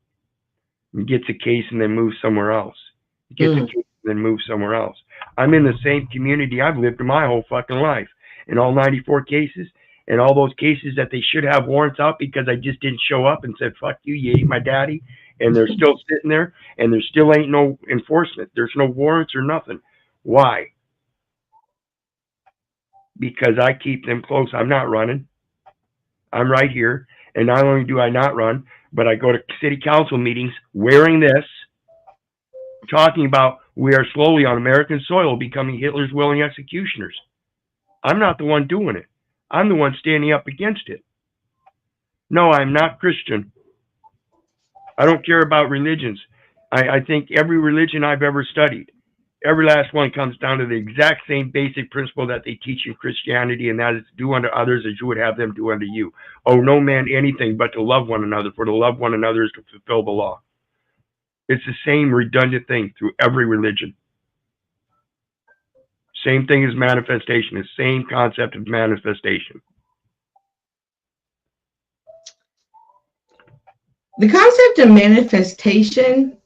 Speaker 1: who gets a case and then moves somewhere else. Gets a case and then moves somewhere else. I'm in the same community I've lived in my whole fucking life. In all 94 cases, and all those cases that they should have warrants out because I just didn't show up and said, fuck you, you ate my daddy, and they're still sitting there, and there still ain't no enforcement. There's no warrants or nothing. Why? Because I keep them close. I'm not running. I'm right here, and not only do I not run, but I go to city council meetings wearing this, talking about we are slowly on American soil becoming Hitler's willing executioners. I'm not the one doing it. I'm the one standing up against it. No, I'm not Christian. I don't care about religions. I think every religion I've ever studied, every last one comes down to the exact same basic principle that they teach in Christianity, and that is do unto others as you would have them do unto you. Owe no man anything but to love one another, for to love one another is to fulfill the law. It's the same redundant thing through every religion. Same thing as manifestation, the same concept of manifestation.
Speaker 3: The concept of manifestation,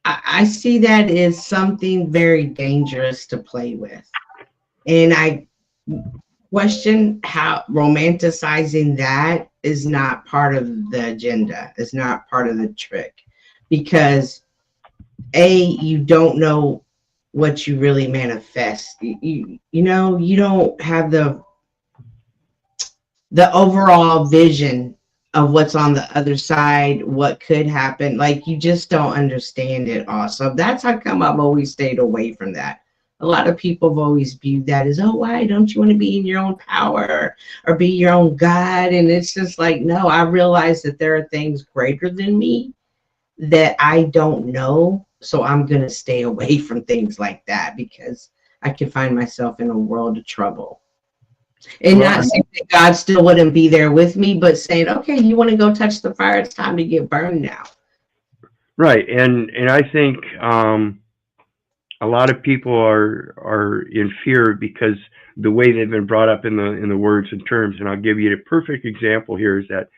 Speaker 3: I see that as something very dangerous to play with. And I question how romanticizing that is not part of the agenda, is not part of the trick. Because you don't know what you really manifest. You don't have the overall vision of what's on the other side, what could happen. Like, you just don't understand it all. So that's how come I've always stayed away from that. A lot of people have always viewed that as, oh, why don't you want to be in your own power or be your own God? And it's just like, no, I realize that there are things greater than me that I don't know. So I'm going to stay away from things like that, because I could find myself in a world of trouble. And not saying that God still wouldn't be there with me, but saying, okay, you want to go touch the fire, it's time to get burned now.
Speaker 1: Right. And I think a lot of people are in fear because the way they've been brought up in the words and terms. And I'll give you the perfect example here is that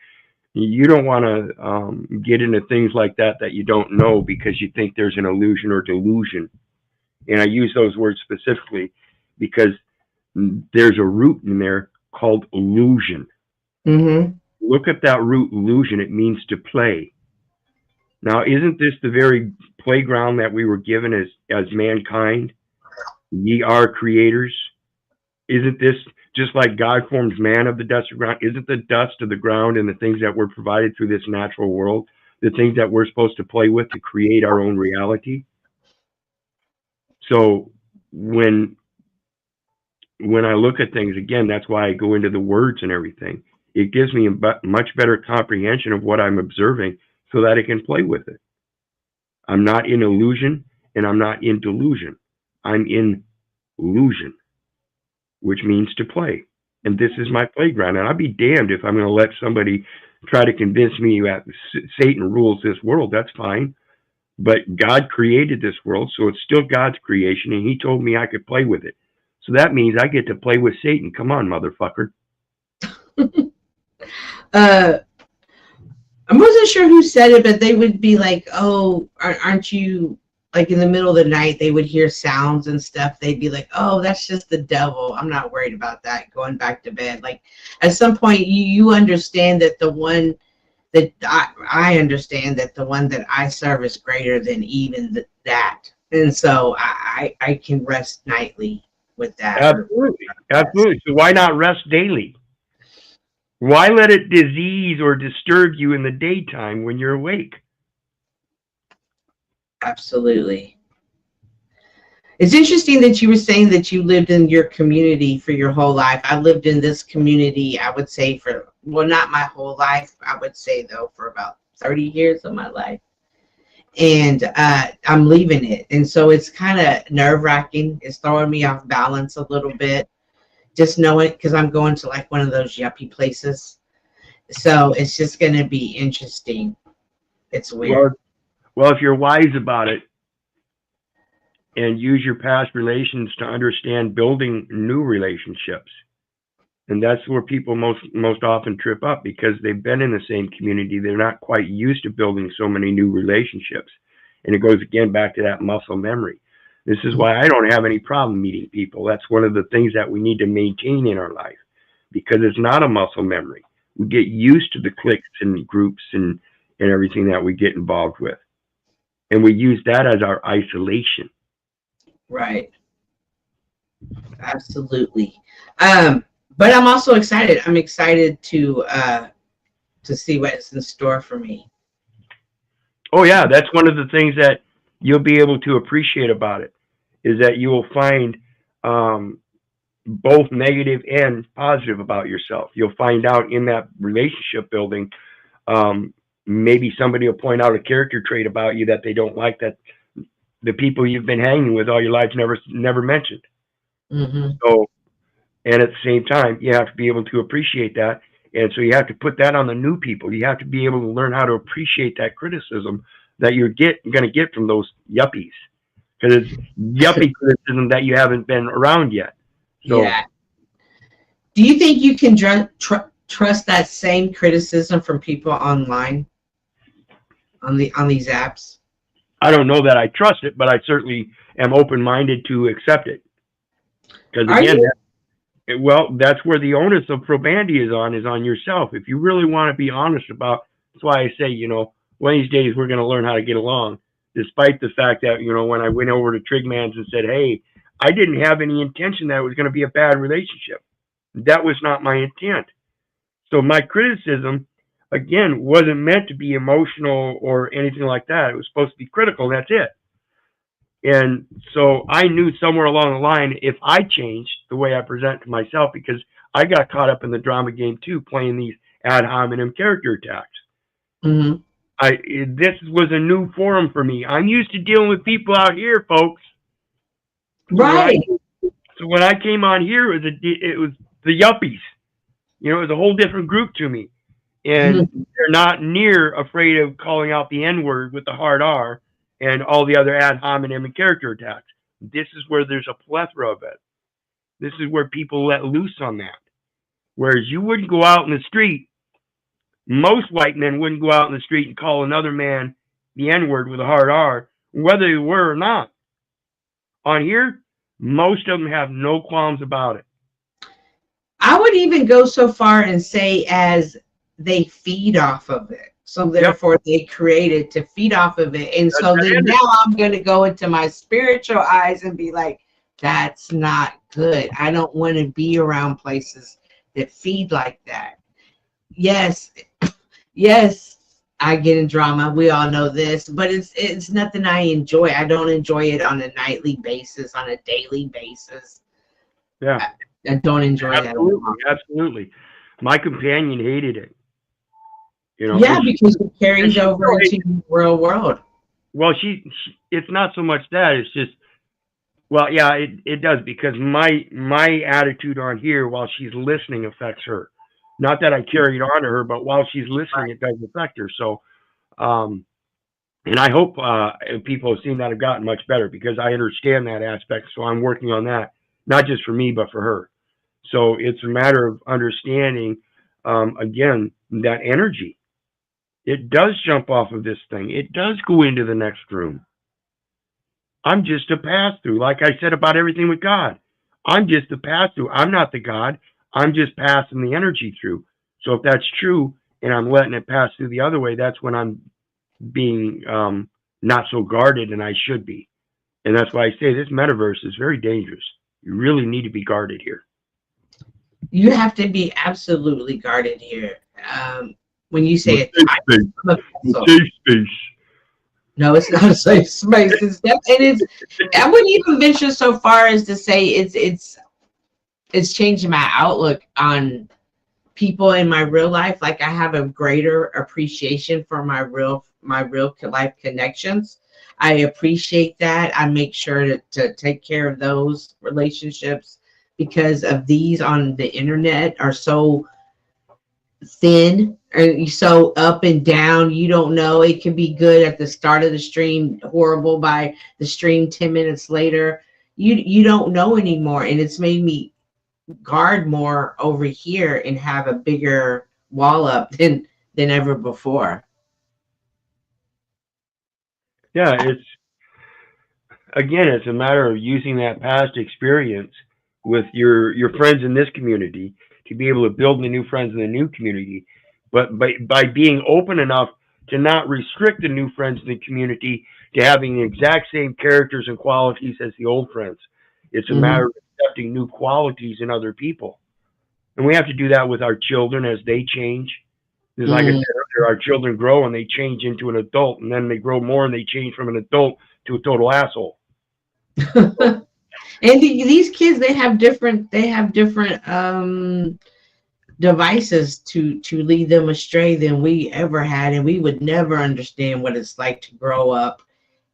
Speaker 1: you don't want to get into things like that you don't know, because you think there's an illusion or delusion. And I use those words specifically because there's a root in there called illusion.
Speaker 3: Mm-hmm.
Speaker 1: Look at that root, illusion. It means to play. Now, isn't this the very playground that we were given as mankind? Ye are creators. Isn't this just like God forms man of the dust of the ground? Isn't the dust of the ground and the things that were provided through this natural world the things that we're supposed to play with to create our own reality? So when I look at things again, that's why I go into the words and everything. It gives me a much better comprehension of what I'm observing so that I can play with it. I'm not in illusion and I'm not in delusion. I'm in illusion, which means to play. And this is my playground. And I'll be damned if I'm going to let somebody try to convince me that Satan rules this world. That's fine. But God created this world, so it's still God's creation, and he told me I could play with it. So that means I get to play with Satan. Come on, motherfucker.
Speaker 3: I wasn't sure who said it, but they would be like, oh, aren't you, like in the middle of the night, they would hear sounds and stuff. They'd be like, oh, that's just the devil. I'm not worried about that, going back to bed. Like at some point, you understand that the one that I understand that the one that I serve is greater than even that. And so I can rest nightly with that.
Speaker 1: Absolutely. Absolutely. So why not rest daily? Why let it disease or disturb you in the daytime when you're awake?
Speaker 3: Absolutely. It's interesting that you were saying that you lived in your community for your whole life. I lived in this community, I would say, for, well, not my whole life. I would say, though, for about 30 years of my life. And I'm leaving it. And so it's kind of nerve-wracking. It's throwing me off balance a little bit. Just knowing, because I'm going to like one of those yuppie places. So it's just going to be interesting. It's weird.
Speaker 1: Well, if you're wise about it and use your past relations to understand building new relationships, and that's where people most often trip up, because they've been in the same community. They're not quite used to building so many new relationships. And it goes again back to that muscle memory. This is why I don't have any problem meeting people. That's one of the things that we need to maintain in our life, because it's not a muscle memory. We get used to the cliques and groups and everything that we get involved with. And we use that as our isolation.
Speaker 3: Right. Absolutely. But I'm also excited. I'm excited to see what's in store for me.
Speaker 1: Oh yeah, that's one of the things that you'll be able to appreciate about it, is that you will find both negative and positive about yourself. You'll find out in that relationship building, maybe somebody will point out a character trait about you that they don't like, that the people you've been hanging with all your life never mentioned.
Speaker 3: Mm-hmm.
Speaker 1: So, and at the same time, you have to be able to appreciate that. And so you have to put that on the new people. You have to be able to learn how to appreciate that criticism that you're going to get from those yuppies, because it's yuppie criticism that you haven't been around yet. So,
Speaker 3: yeah. Do you think you can trust that same criticism from people online on these apps?
Speaker 1: I don't know that I trust it, but I certainly am open-minded to accept it. Because again, well, that's where the onus of probandi is on yourself. If you really want to be honest about, that's why I say, one of these days we're going to learn how to get along, despite the fact that, when I went over to Trigman's and said, hey, I didn't have any intention that it was going to be a bad relationship. That was not my intent. So my criticism, again, wasn't meant to be emotional or anything like that. It was supposed to be critical, and that's it. And so I knew somewhere along the line, if I changed the way I present to myself, because I got caught up in the drama game too, playing these ad hominem character attacks.
Speaker 3: Mm-hmm.
Speaker 1: This was a new forum for me. I'm used to dealing with people out here, folks.
Speaker 3: Right.
Speaker 1: So when I came on here, it was the yuppies. It was a whole different group to me. And they're not near afraid of calling out the N-word with the hard R and all the other ad hominem and character attacks. This is where there's a plethora of it. This is where people let loose on that. Whereas you wouldn't go out in the street, most white men wouldn't go out in the street and call another man the N-word with a hard R, whether they were or not. On here, most of them have no qualms about it.
Speaker 3: I would even go so far and say as they feed off of it. So therefore they created to feed off of it. And so then now I'm going to go into my spiritual eyes and be like, that's not good. I don't want to be around places that feed like that. Yes, yes, I get in drama. We all know this, but it's nothing I enjoy. I don't enjoy it on a nightly basis, on a daily basis.
Speaker 1: Yeah.
Speaker 3: I don't enjoy that.
Speaker 1: Absolutely. My companion hated it. You know,
Speaker 3: yeah, because it carries over into the real world.
Speaker 1: Well, she it's not so much that, it's just, well, yeah, it does, because my attitude on here while she's listening affects her. Not that I carry it on to her, but while she's listening, it does affect her. So, and I hope people have seen that have gotten much better, because I understand that aspect. So I'm working on that, not just for me, but for her. So it's a matter of understanding, again, that energy. It does jump off of this thing. It does go into the next room. I'm just a pass-through. Like I said about everything with God. I'm just a pass-through. I'm not the God. I'm just passing the energy through. So if that's true and I'm letting it pass through the other way, that's when I'm being not so guarded, and I should be. And that's why I say this metaverse is very dangerous. You really need to be guarded here.
Speaker 3: You have to be absolutely guarded here. When you say
Speaker 1: safe space.
Speaker 3: No, it's not a safe space. I wouldn't even venture so far as to say it's changing my outlook on people in my real life. Like, I have a greater appreciation for my real life connections. I appreciate that. I make sure to take care of those relationships, because of these on the internet are so thin, or so up and down. You don't know. It can be good at the start of the stream, horrible by the stream 10 minutes later. You don't know anymore, and it's made me guard more over here and have a bigger wall up than ever before.
Speaker 1: Yeah, it's a matter of using that past experience with your friends in this community to be able to build the new friends in the new community, but by being open enough to not restrict the new friends in the community to having the exact same characters and qualities as the old friends. It's a matter of accepting new qualities in other people, and we have to do that with our children as they change. Because like I said earlier, our children grow and they change into an adult, and then they grow more and they change from an adult to a total asshole.
Speaker 3: And these kids, they have different devices to lead them astray than we ever had, and we would never understand what it's like to grow up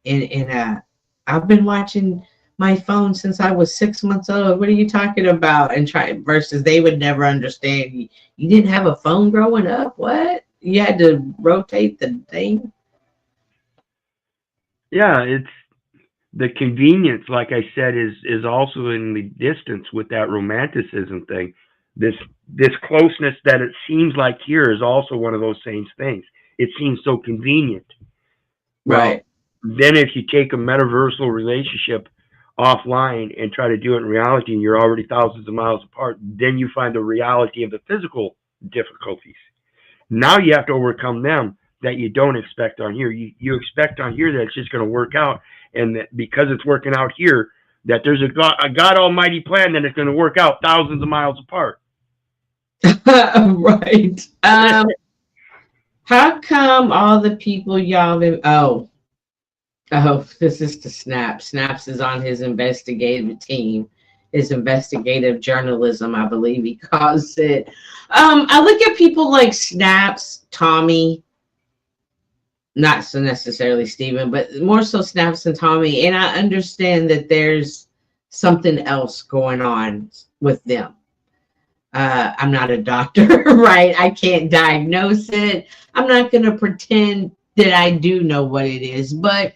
Speaker 3: I've been watching my phone since I was 6 months old. What are you talking about? And versus they would never understand. You didn't have a phone growing up? What? You had to rotate the thing?
Speaker 1: Yeah, it's the convenience, like I said, is also in the distance with that romanticism thing. This closeness that it seems like here is also one of those same things. It seems so convenient.
Speaker 3: Right.
Speaker 1: Well, then if you take a metaversal relationship offline and try to do it in reality, and you're already thousands of miles apart, then you find the reality of the physical difficulties. Now you have to overcome them that you don't expect on here. You expect on here that it's just going to work out, and that because it's working out here, that there's a God Almighty plan that it's going to work out thousands of miles apart.
Speaker 3: Right. How come all the people y'all been? Oh, this is the Snap. Snaps is on his investigative team, his investigative journalism, I believe he calls it. I look at people like Snaps, Tommy, not so necessarily Steven, but more so Snaps and Tommy, and I understand that there's something else going on with them. I'm not a doctor, right? I can't diagnose it. I'm not going to pretend that I do know what it is, but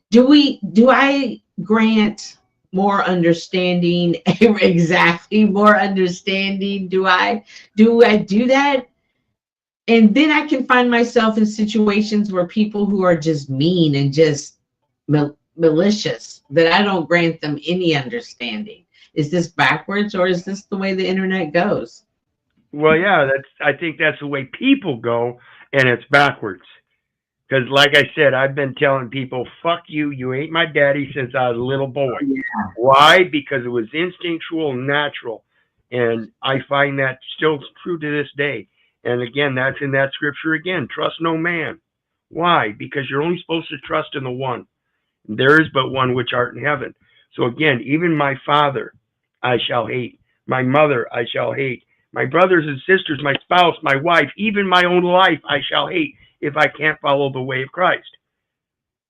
Speaker 3: do I grant more understanding? Exactly, more understanding. Do I do that? And then I can find myself in situations where people who are just mean and just malicious, that I don't grant them any understanding. Is this backwards, or is this the way the internet goes?
Speaker 1: Well, yeah, I think that's the way people go, and it's backwards. Because, like I said, I've been telling people, fuck you, you ain't my daddy since I was a little boy.
Speaker 3: Yeah.
Speaker 1: Why? Because it was instinctual, natural. And I find that still true to this day. And again, that's in that scripture again. Trust no man. Why? Because you're only supposed to trust in the one. There is but one which art in heaven. So again, even my father I shall hate. My mother I shall hate. My brothers and sisters, my spouse, my wife, even my own life I shall hate if I can't follow the way of Christ.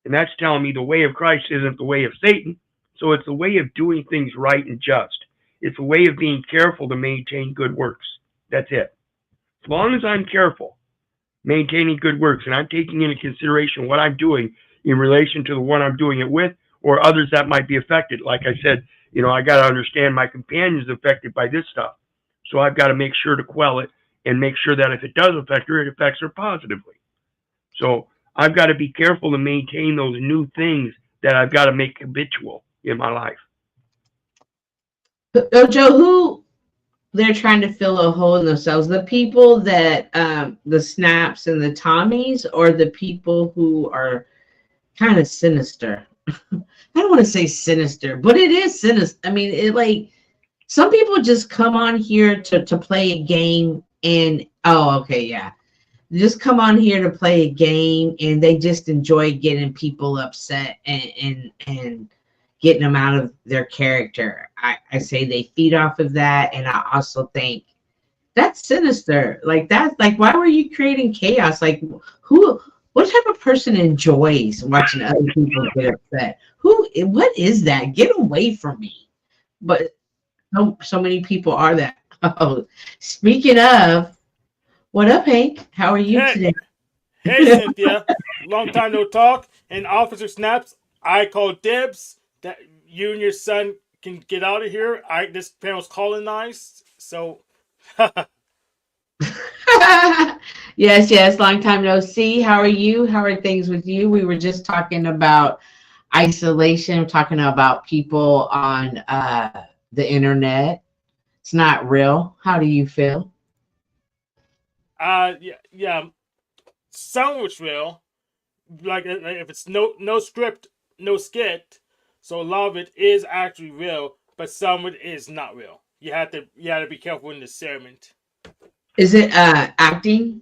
Speaker 1: And that's telling me the way of Christ isn't the way of Satan. So it's the way of doing things right and just. It's a way of being careful to maintain good works. That's it. As long as I'm careful, maintaining good works, and I'm taking into consideration what I'm doing in relation to the one I'm doing it with, or others that might be affected. Like I said, I got to understand my companion's affected by this stuff. So I've got to make sure to quell it and make sure that if it does affect her, it affects her positively. So I've got to be careful to maintain those new things that I've got to make habitual in my life.
Speaker 3: Joe, who they're trying to fill a hole in themselves? The people that the Snaps and the Tommies, or the people who are kind of sinister? I don't want to say sinister, but it is sinister. I mean, it like some people just come on here to play a game and just come on here to play a game and they just enjoy getting people upset and getting them out of their character. I say they feed off of that, and I also think that's sinister. Like that, like why were you creating chaos? Like what type of person enjoys watching other people get upset? What is that? Get away from me. But so many people are that. Oh, speaking of, what up, Hank? How are you today?
Speaker 5: Hey, Cynthia. Long time no talk. And Officer Snaps, I call dibs that you and your son can get out of here. This panel's colonized, so.
Speaker 3: Yes. Long time no see. How are you? How are things with you? We were just talking about isolation, talking about people on the internet. It's not real. How do you feel?
Speaker 5: Yeah. Some was real. Like if it's no script, no skit. So a lot of it is actually real, but some of it is not real. You have to be careful in discernment.
Speaker 3: Is it acting?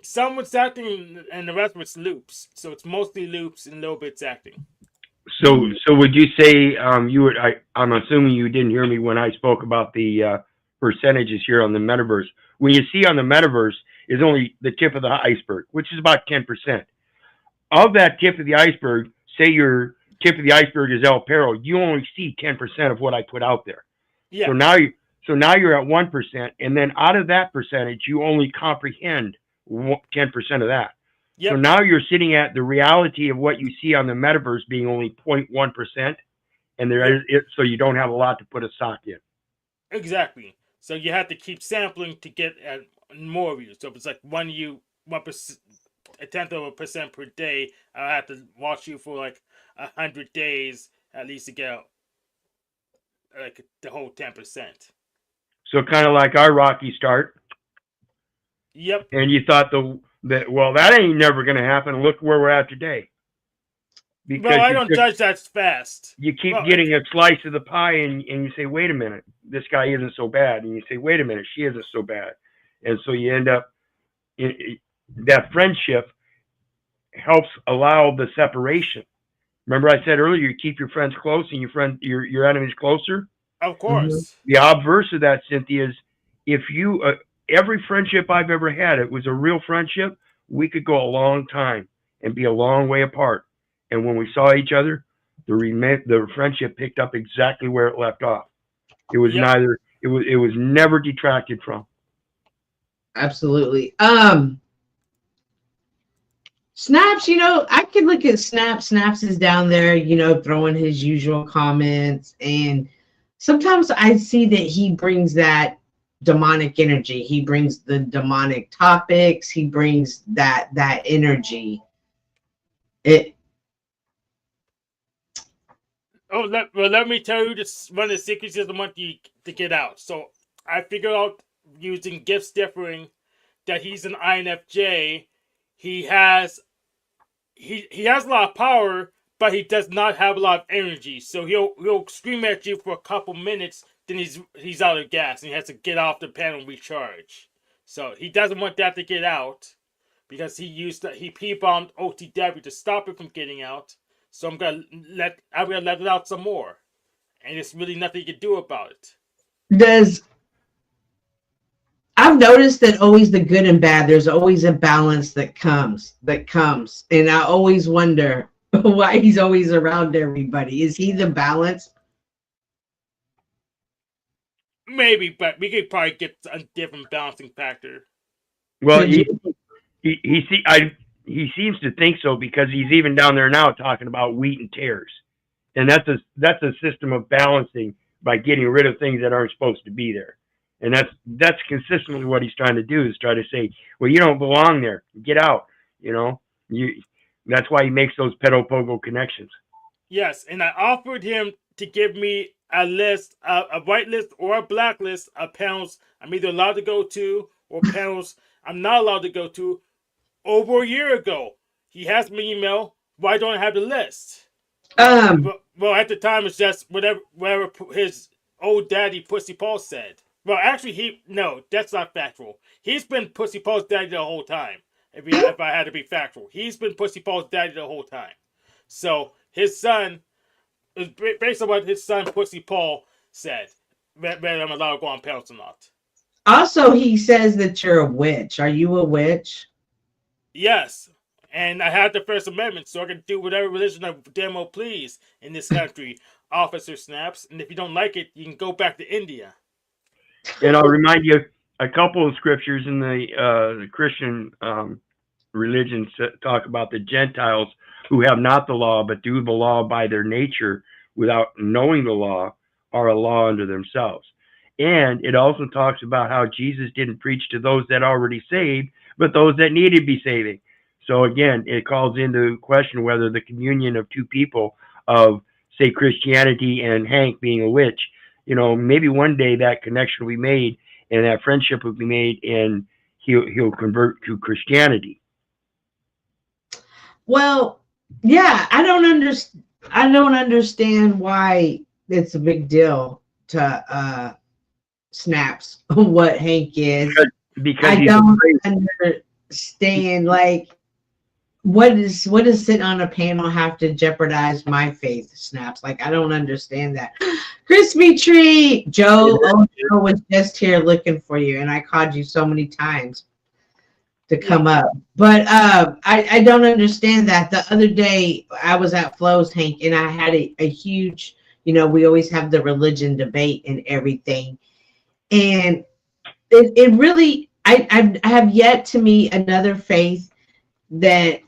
Speaker 5: Some was acting and the rest was loops. So it's mostly loops and a little bit's acting.
Speaker 1: So would you say I'm assuming you didn't hear me when I spoke about the percentages here on the metaverse. When you see on the metaverse is only the tip of the iceberg, which is about 10%. Of that tip of the iceberg, say your tip of the iceberg is El Perro, you only see 10% of what I put out there.
Speaker 5: Yeah.
Speaker 1: So now you're at 1%, and then out of that percentage, you only comprehend 10% of that.
Speaker 5: Yep.
Speaker 1: So now you're sitting at the reality of what you see on the metaverse being only 0.1%, and so you don't have a lot to put a sock in.
Speaker 5: Exactly. So you have to keep sampling to get at more views. So if it's like 1%, a tenth of a percent per day, I'll have to watch you for like 100 days at least to get like the whole 10%.
Speaker 1: So kind of like our rocky start.
Speaker 5: Yep.
Speaker 1: And you thought that ain't never going to happen. Look where we're at today.
Speaker 5: Because I don't judge that fast.
Speaker 1: You keep getting a slice of the pie, and you say, wait a minute, this guy isn't so bad. And you say, wait a minute, she isn't so bad. And so you end up, that friendship helps allow the separation. Remember I said earlier, you keep your friends close and your enemies closer?
Speaker 5: Of course.
Speaker 1: Mm-hmm. The obverse of that, Cynthia, is if you, every friendship I've ever had, it was a real friendship, we could go a long time and be a long way apart. And when we saw each other, the friendship picked up exactly where it left off. It was it was never detracted from.
Speaker 3: Absolutely. Snaps, I could look at Snaps. Snaps is down there, throwing his usual comments. And sometimes I see that he brings that demonic energy. He brings the demonic topics. He brings that energy.
Speaker 5: Let me tell you this one of the secrets of the month to get out. So I figured out using gifts differing that he's an INFJ, he has a lot of power, but he does not have a lot of energy. So he'll scream at you for a couple minutes, then he's out of gas and he has to get off the panel and recharge. So he doesn't want that to get out because he P-bombed OTW to stop it from getting out. So I'm gonna let it out some more, and there's really nothing you can do about it.
Speaker 3: I've noticed that always the good and bad, there's always a balance that comes, and I always wonder why he's always around everybody. Is he the balance?
Speaker 5: Maybe, but we could probably get a different balancing factor.
Speaker 1: Well, he seems to think so because he's even down there now talking about wheat and tares, and that's a system of balancing by getting rid of things that aren't supposed to be there. And that's consistently what he's trying to do, is try to say, well, you don't belong there. Get out. That's why he makes those pedo-pogo connections.
Speaker 5: Yes, and I offered him to give me a list, a white list or a black list of panels I'm either allowed to go to or panels I'm not allowed to go to over a year ago. He has my email. Why don't I have the list? Well, at the time, it's just whatever his old daddy, Pussy Paul, said. Well, actually, no, that's not factual. He's been Pussy Paul's daddy the whole time. If I had to be factual, he's been Pussy Paul's daddy the whole time. So his son, based on what his son Pussy Paul said, whether I'm allowed to go on panels or not.
Speaker 3: Also, he says that you're a witch. Are you a witch?
Speaker 5: Yes, and I have the First Amendment, so I can do whatever religion I damn well please in this country. Officer Snaps, and if you don't like it, you can go back to India.
Speaker 1: And I'll remind you, a couple of scriptures in the Christian religions talk about the Gentiles who have not the law, but do the law by their nature without knowing the law, are a law unto themselves. And it also talks about how Jesus didn't preach to those that already saved, but those that needed to be saving. So again, it calls into question whether the communion of two people of, say, Christianity and Hank being a witch, maybe one day that connection will be made and that friendship will be made and he'll convert to Christianity.
Speaker 3: Well, yeah, I don't understand why it's a big deal to Snaps what Hank is.
Speaker 1: Because
Speaker 3: I don't understand, what does sitting on a panel have to jeopardize my faith, Snaps? I don't understand that. Crispy Tree, Joe was just here looking for you, and I called you so many times to come up. But I don't understand that. The other day I was at Flo's, Hank, and I had a huge, we always have the religion debate and everything. And it really, I have yet to meet another faith that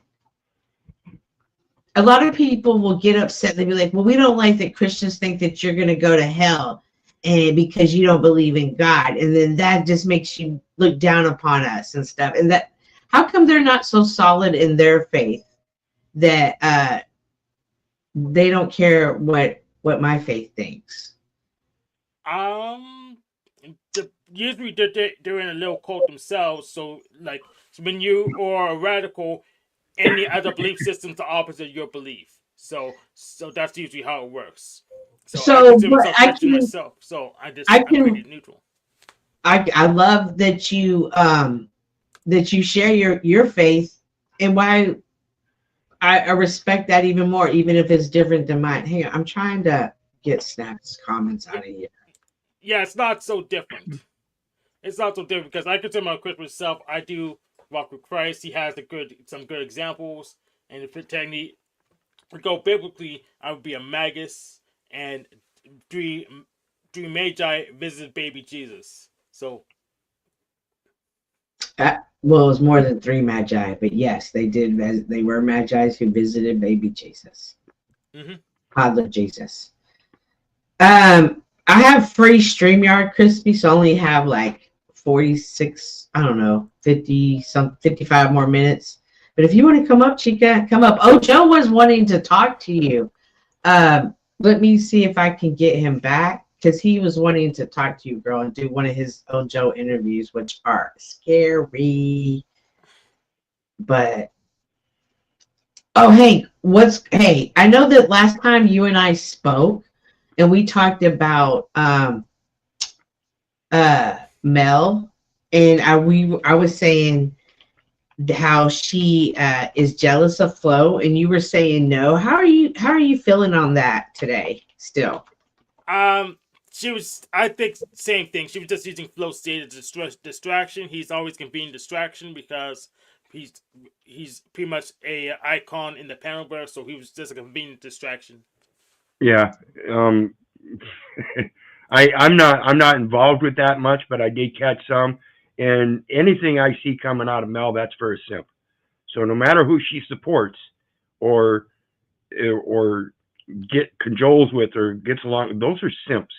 Speaker 3: a lot of people will get upset. They'll be like, well, we don't like that Christians think that you're going to go to hell and because you don't believe in God. And then that just makes you look down upon us and stuff. And that, how come they're not so solid in their faith that they don't care what my faith thinks?
Speaker 5: Usually they're in a little cult themselves. So when you are a radical, any other belief system's the opposite of your belief. So that's usually how it works. I'm pretty neutral.
Speaker 3: I love that you share your faith, and why I respect that even more, even if it's different than mine. Hang on, I'm trying to get Snaps comments out of here.
Speaker 5: Yeah, it's not so different. It's not so different because I consider my Christian self. I do walk with Christ. He has some good examples, and if it technically go biblically, I would be a magus, and three magi visited baby Jesus. So,
Speaker 3: well, it was more than three magi, but yes, they did. They were magi who visited baby Jesus, toddler Jesus. I have free StreamYard, Crispy, so I only have 46, 55 more minutes. But if you want to come up, Chica, come up. Oh, Joe was wanting to talk to you. Let me see if I can get him back. because he was wanting to talk to you, girl, and do one of his Ojo interviews, which are scary. But oh, Hank, hey? I know that last time you and I spoke, and we talked about Mel, and I was saying how she is jealous of Flo, and you were saying no. How are you feeling on that today? Still,
Speaker 5: She was, I think, same thing. She was just using Flow State as a distraction. He's always going to be in distraction because he's pretty much a icon in the Panelverse, so he was just a convenient distraction.
Speaker 1: Yeah. I'm not involved with that much, but I did catch some. And anything I see coming out of Mel, that's for a simp. So no matter who she supports or cajoles with or gets along, those are simps.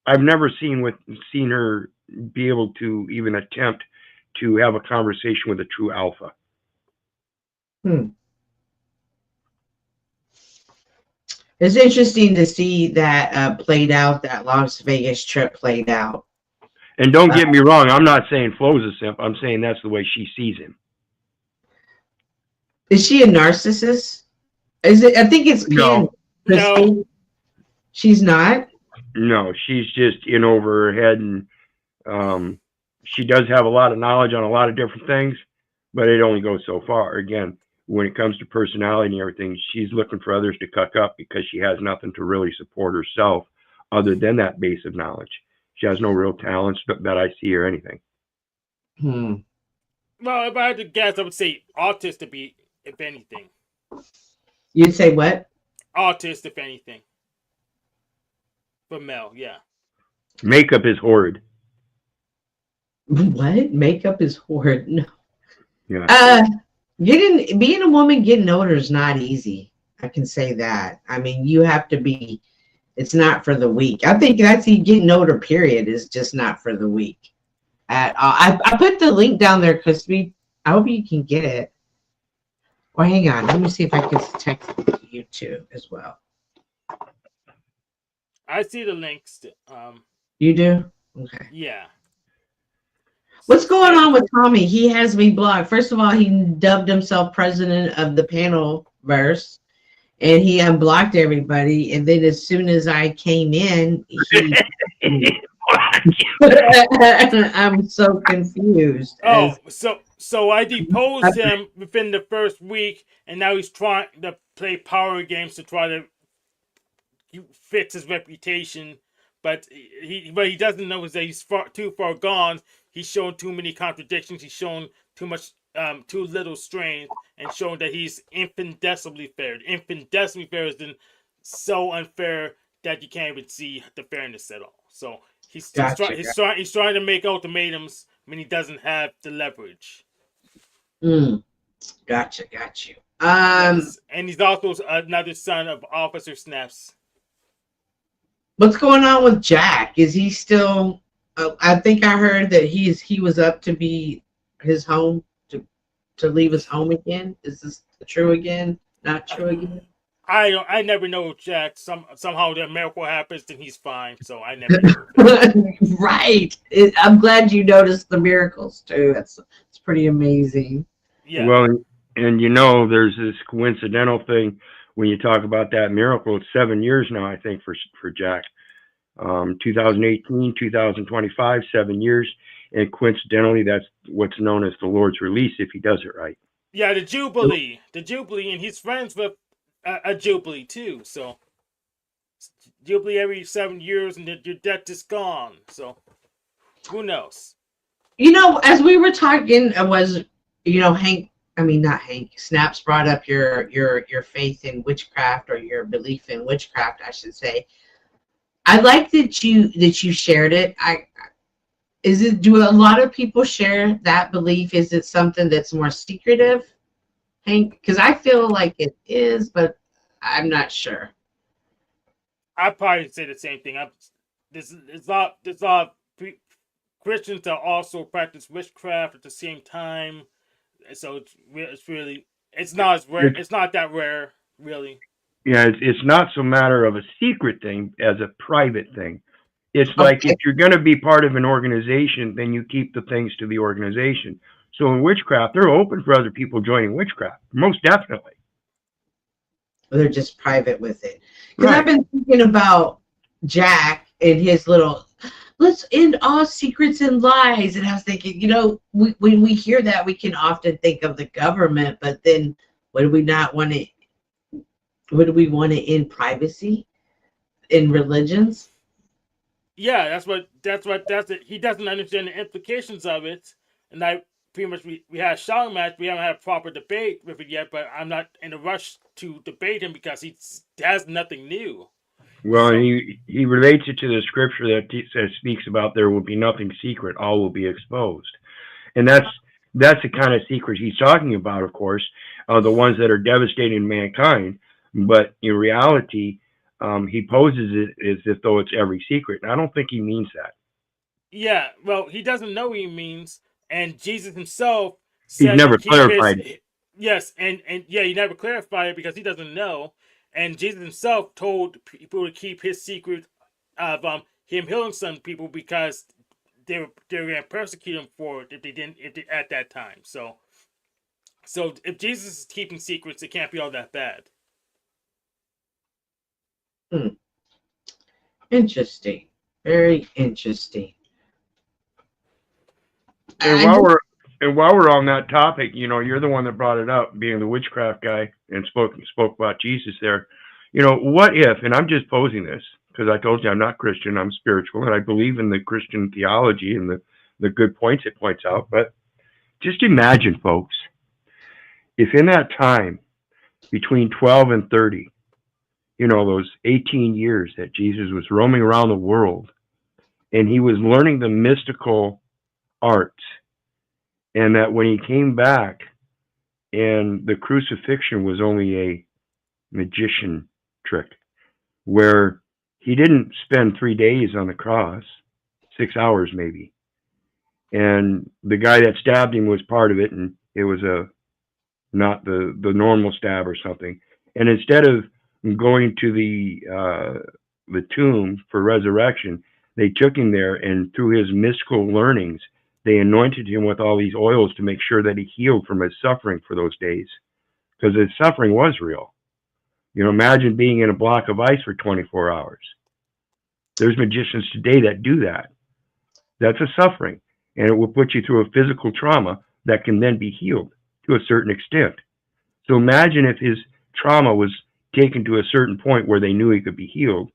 Speaker 1: I've never seen her be able to even attempt to have a conversation with a true alpha.
Speaker 3: It's interesting to see that played out. That Las Vegas trip played out.
Speaker 1: And don't get me wrong, I'm not saying Flo's a simp. I'm saying that's the way she sees him.
Speaker 3: Is she a narcissist? Is it? I think it's
Speaker 1: No.
Speaker 5: No.
Speaker 3: She's not.
Speaker 1: No, she's just in over her head, and she does have a lot of knowledge on a lot of different things, but it only goes so far. Again, when it comes to personality and everything, she's looking for others to cuck up because she has nothing to really support herself other than that base of knowledge. She has no real talents that I see or anything.
Speaker 5: Well, if I had to guess, I would say autist to be, if anything.
Speaker 3: You'd say what?
Speaker 5: Autist, if anything. For Mel, yeah.
Speaker 1: Makeup is horrid.
Speaker 3: What? Makeup is horrid. No.
Speaker 1: Yeah.
Speaker 3: Being a woman getting older is not easy. I can say that. I mean, you have to be. It's not for the weak. I think that's getting older. Period is just not for the weak at all. I put the link down there because I hope you can get it. Well, hang on. Let me see if I can text it to you too as well.
Speaker 5: I see the links.
Speaker 3: You do? Okay.
Speaker 5: Yeah.
Speaker 3: What's going on with Tommy? He has me blocked. First of all, he dubbed himself president of the Panelverse, and he unblocked everybody. And then as soon as I came in, I'm so confused.
Speaker 5: Oh, so I deposed him within the first week, and now he's trying to play power games to try to fix his reputation. But he doesn't know is that he's too far gone. He's shown too many contradictions. He's shown too little strength, and shown that he's infinitesimally fair. Infinitesimally fair is then so unfair that you can't even see the fairness at all. So he's trying to make ultimatums when he doesn't have the leverage.
Speaker 3: Gotcha, got you.
Speaker 5: Yes. And he's also another son of Officer Snaps.
Speaker 3: What's going on with Jack? Is he still? I think I heard that he was up to be his home to leave his home again. Is this true again? Not true again?
Speaker 5: I never know Jack. Somehow the miracle happens and he's fine. So I never know.
Speaker 3: Right. I'm glad you noticed the miracles too. It's pretty amazing.
Speaker 5: Yeah.
Speaker 1: Well, and there's this coincidental thing when you talk about that miracle. It's 7 years now, I think, for Jack. 2018, 2025, 7 years. And coincidentally, that's what's known as the Lord's release if he does it right.
Speaker 5: Yeah, the Jubilee, and he's friends with a Jubilee too. So Jubilee every 7 years, and your debt is gone. So who knows?
Speaker 3: As we were talking, Hank. I mean, not Hank. Snaps brought up your faith in witchcraft, or your belief in witchcraft, I should say. I like that you shared it. Do a lot of people share that belief? Is it something that's more secretive, Hank? Because I feel like it is, but I'm not sure.
Speaker 5: I'd probably say the same thing. There's a lot of Christians that also practice witchcraft at the same time. So it's not as rare. It's not that rare, really.
Speaker 1: Yeah, it's not so matter of a secret thing as a private thing. It's like
Speaker 3: Okay.
Speaker 1: if you're going to be part of an organization, then you keep the things to the organization. So in witchcraft, they're open for other people joining witchcraft, most definitely.
Speaker 3: They're just private with it. Because I've
Speaker 1: Right.
Speaker 3: been thinking about Jack and his little, let's end all secrets and lies. And I was thinking, when we hear that, we can often think of the government, but then what do we not want to, what do we want to end privacy in religions?
Speaker 5: Yeah, that's it. He doesn't understand the implications of it, and I pretty much we had a strong match. We haven't had a proper debate with it yet, but I'm not in a rush to debate him because he has nothing new.
Speaker 1: Well,
Speaker 5: So-
Speaker 1: he relates it to the scripture that speaks about there will be nothing secret, all will be exposed, and that's the kind of secret he's talking about, of course, the ones that are devastating mankind. But in reality, he poses it as if though it's every secret, and I don't think he means that.
Speaker 5: Yeah, well, he doesn't know what he means, and Jesus himself
Speaker 1: He's
Speaker 5: said
Speaker 1: never
Speaker 5: to keep
Speaker 1: clarified it.
Speaker 5: Yes, and yeah, he never clarified it because he doesn't know. And Jesus himself told people to keep his secret of him healing some people because they were going to persecute him for it if they didn't at that time. So if Jesus is keeping secrets, it can't be all that bad.
Speaker 3: Interesting. Very interesting.
Speaker 1: And while we're on that topic, you're the one that brought it up, being the witchcraft guy, and spoke about Jesus there. What if? And I'm just posing this because I told you I'm not Christian, I'm spiritual, and I believe in the Christian theology and the good points it points out. But just imagine, folks, if in that time between 12 and 30, those 18 years that Jesus was roaming around the world, and he was learning the mystical arts, and that when he came back, and the crucifixion was only a magician trick, where he didn't spend 3 days on the cross, 6 hours maybe, and the guy that stabbed him was part of it, and it was not the normal stab or something, and instead of going to the tomb for resurrection, they took him there, and through his mystical learnings, they anointed him with all these oils to make sure that he healed from his suffering for those days, because his suffering was real. Imagine being in a block of ice for 24 hours. There's magicians today that do that. That's a suffering, and it will put you through a physical trauma that can then be healed to a certain extent. So imagine if his trauma was taken to a certain point where they knew he could be healed,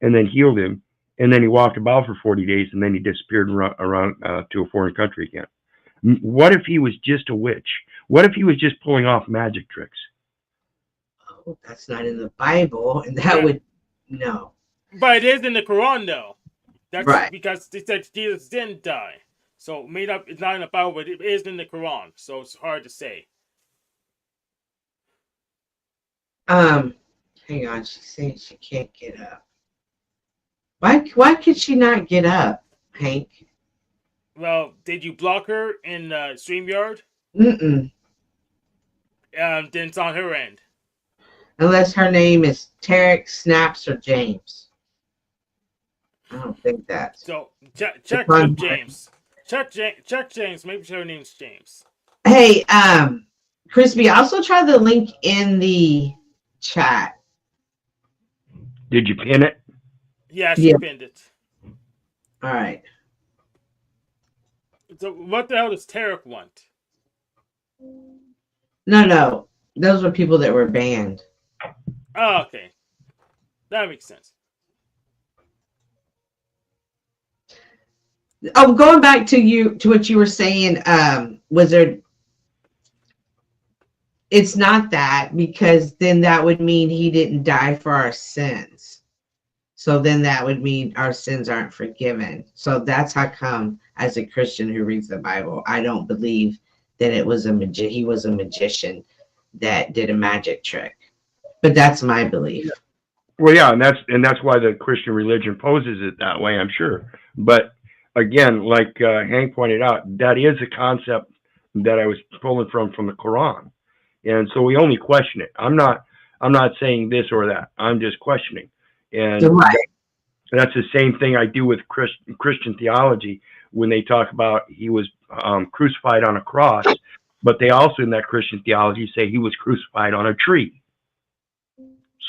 Speaker 1: and then healed him, and then he walked about for 40 days, and then he disappeared around to a foreign country again. What if he was just a witch? What if he was just pulling off magic tricks?
Speaker 3: Oh, that's not in the Bible, and that would no.
Speaker 5: But it is in the Quran, though. That's
Speaker 3: Right.
Speaker 5: because it said Jesus didn't die. So made up. It's not in the Bible, but it is in the Quran. So it's hard to say.
Speaker 3: Hang on. She's saying she can't get up. Why could she not get up, Hank?
Speaker 5: Well, did you block her in StreamYard?
Speaker 3: Mm-mm.
Speaker 5: Then it's on her end.
Speaker 3: Unless her name is Tarek, Snaps, or James. I don't think that's.
Speaker 5: So check
Speaker 3: Fine.
Speaker 5: with James. Check James. Maybe her name's James.
Speaker 3: Hey, Crispy, also try the link in the chat.
Speaker 1: Did you pin it?
Speaker 5: Yeah, she
Speaker 3: Yeah.
Speaker 5: pinned it.
Speaker 3: All right.
Speaker 5: So what the hell does Tarek want?
Speaker 3: No. Those were people that were banned.
Speaker 5: Oh, okay. That makes sense.
Speaker 3: Oh, going back to what you were saying, Wizard. It's not that, because then that would mean he didn't die for our sins. So then that would mean our sins aren't forgiven. So that's how come, as a Christian who reads the Bible, I don't believe that it was he was a magician that did a magic trick. But that's my belief.
Speaker 1: Well, yeah, and that's why the Christian religion poses it that way, I'm sure. But again, like Hank pointed out, that is a concept that I was pulling from the Quran, and so we only question it. I'm not saying this or that. I'm just questioning, and
Speaker 3: Right.
Speaker 1: That's the same thing I do with Christian theology when they talk about he was crucified on a cross, but they also in that Christian theology say he was crucified on a tree.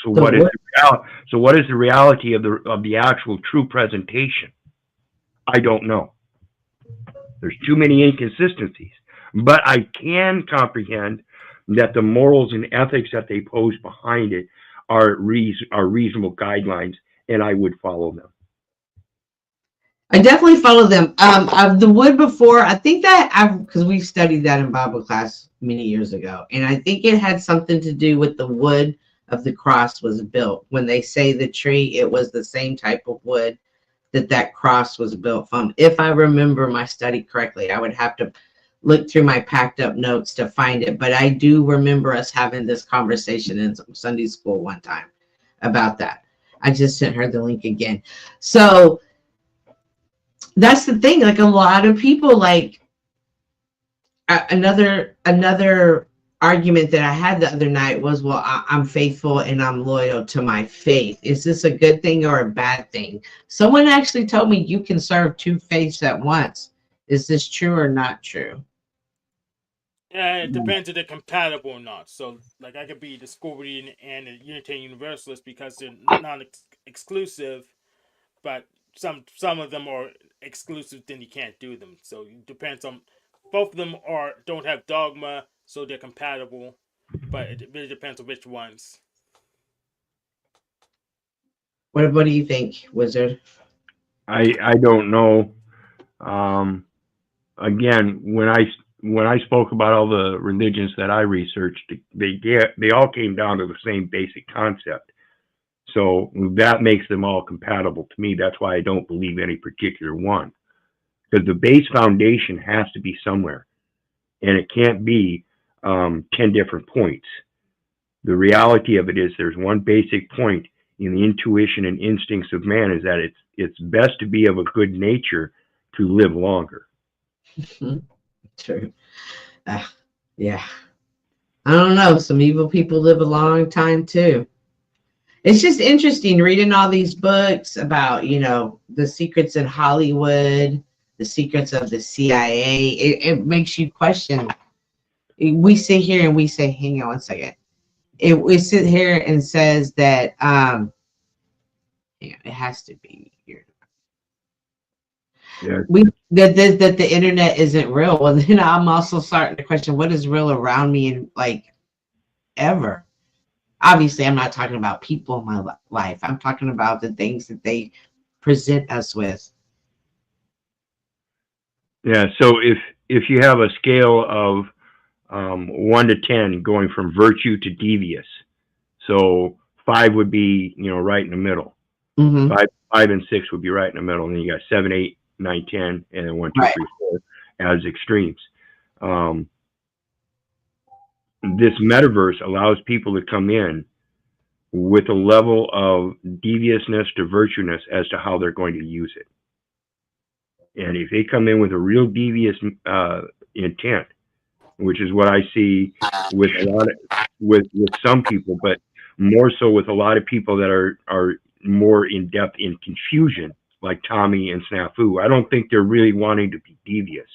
Speaker 1: So what is the reality of the actual true presentation? I don't know. There's too many inconsistencies, but I can comprehend that the morals and ethics that they pose behind it are reasonable guidelines, and I would follow them.
Speaker 3: I definitely follow them. The wood before, I think that because we studied that in Bible class many years ago, and I think it had something to do with the wood of the cross was built. When they say the tree, it was the same type of wood that cross was built from. If I remember my study correctly, I would have to look through my packed up notes to find it, but I do remember us having this conversation in Sunday school one time about that. I just sent her the link again. So that's the thing. Like a lot of people, like another argument that I had the other night was, well, I'm faithful and I'm loyal to my faith. Is this a good thing or a bad thing? Someone actually told me you can serve two faiths at once. Is this true or not true?
Speaker 5: Yeah, it depends if they're compatible or not. So, like, I could be the Scorpion and a Unitarian Universalist because they're non-exclusive, but some of them are exclusive, then you can't do them. So it depends on, both of them don't have dogma, so they're compatible, but it really depends on which ones.
Speaker 3: What do you think, Wizard?
Speaker 1: I don't know. Again, when I spoke about all the religions that I researched, they all came down to the same basic concept. So that makes them all compatible to me. That's why I don't believe any particular one, because the base foundation has to be somewhere, and it can't be 10 different points. The reality of it is there's one basic point in the intuition and instincts of man, is that it's best to be of a good nature to live longer.
Speaker 3: True. Yeah. I don't know. Some evil people live a long time too. It's just interesting reading all these books about, the secrets in Hollywood, the secrets of the CIA. It makes you question. We sit here and we say, hang on one second. We sit here and says that it has to be here.
Speaker 1: Yeah.
Speaker 3: That the internet isn't real. Well, then I'm also starting to question what is real around me and like ever. Obviously, I'm not talking about people in my life. I'm talking about the things that they present us with.
Speaker 1: Yeah. So if you have a scale of 1 to 10, going from virtue to devious, so 5 would be right in the middle.
Speaker 3: Mm-hmm.
Speaker 1: 5 and 6 would be right in the middle, and then you got 7, 8, 9, 10, and then 1, 2,
Speaker 3: right.
Speaker 1: 3, 4 as extremes. This metaverse allows people to come in with a level of deviousness to virtueness as to how they're going to use it. And if they come in with a real devious intent, which is what I see with a lot of, with some people, but more so with a lot of people that are more in depth in confusion, like Tommy and Snafu. I don't think they're really wanting to be devious,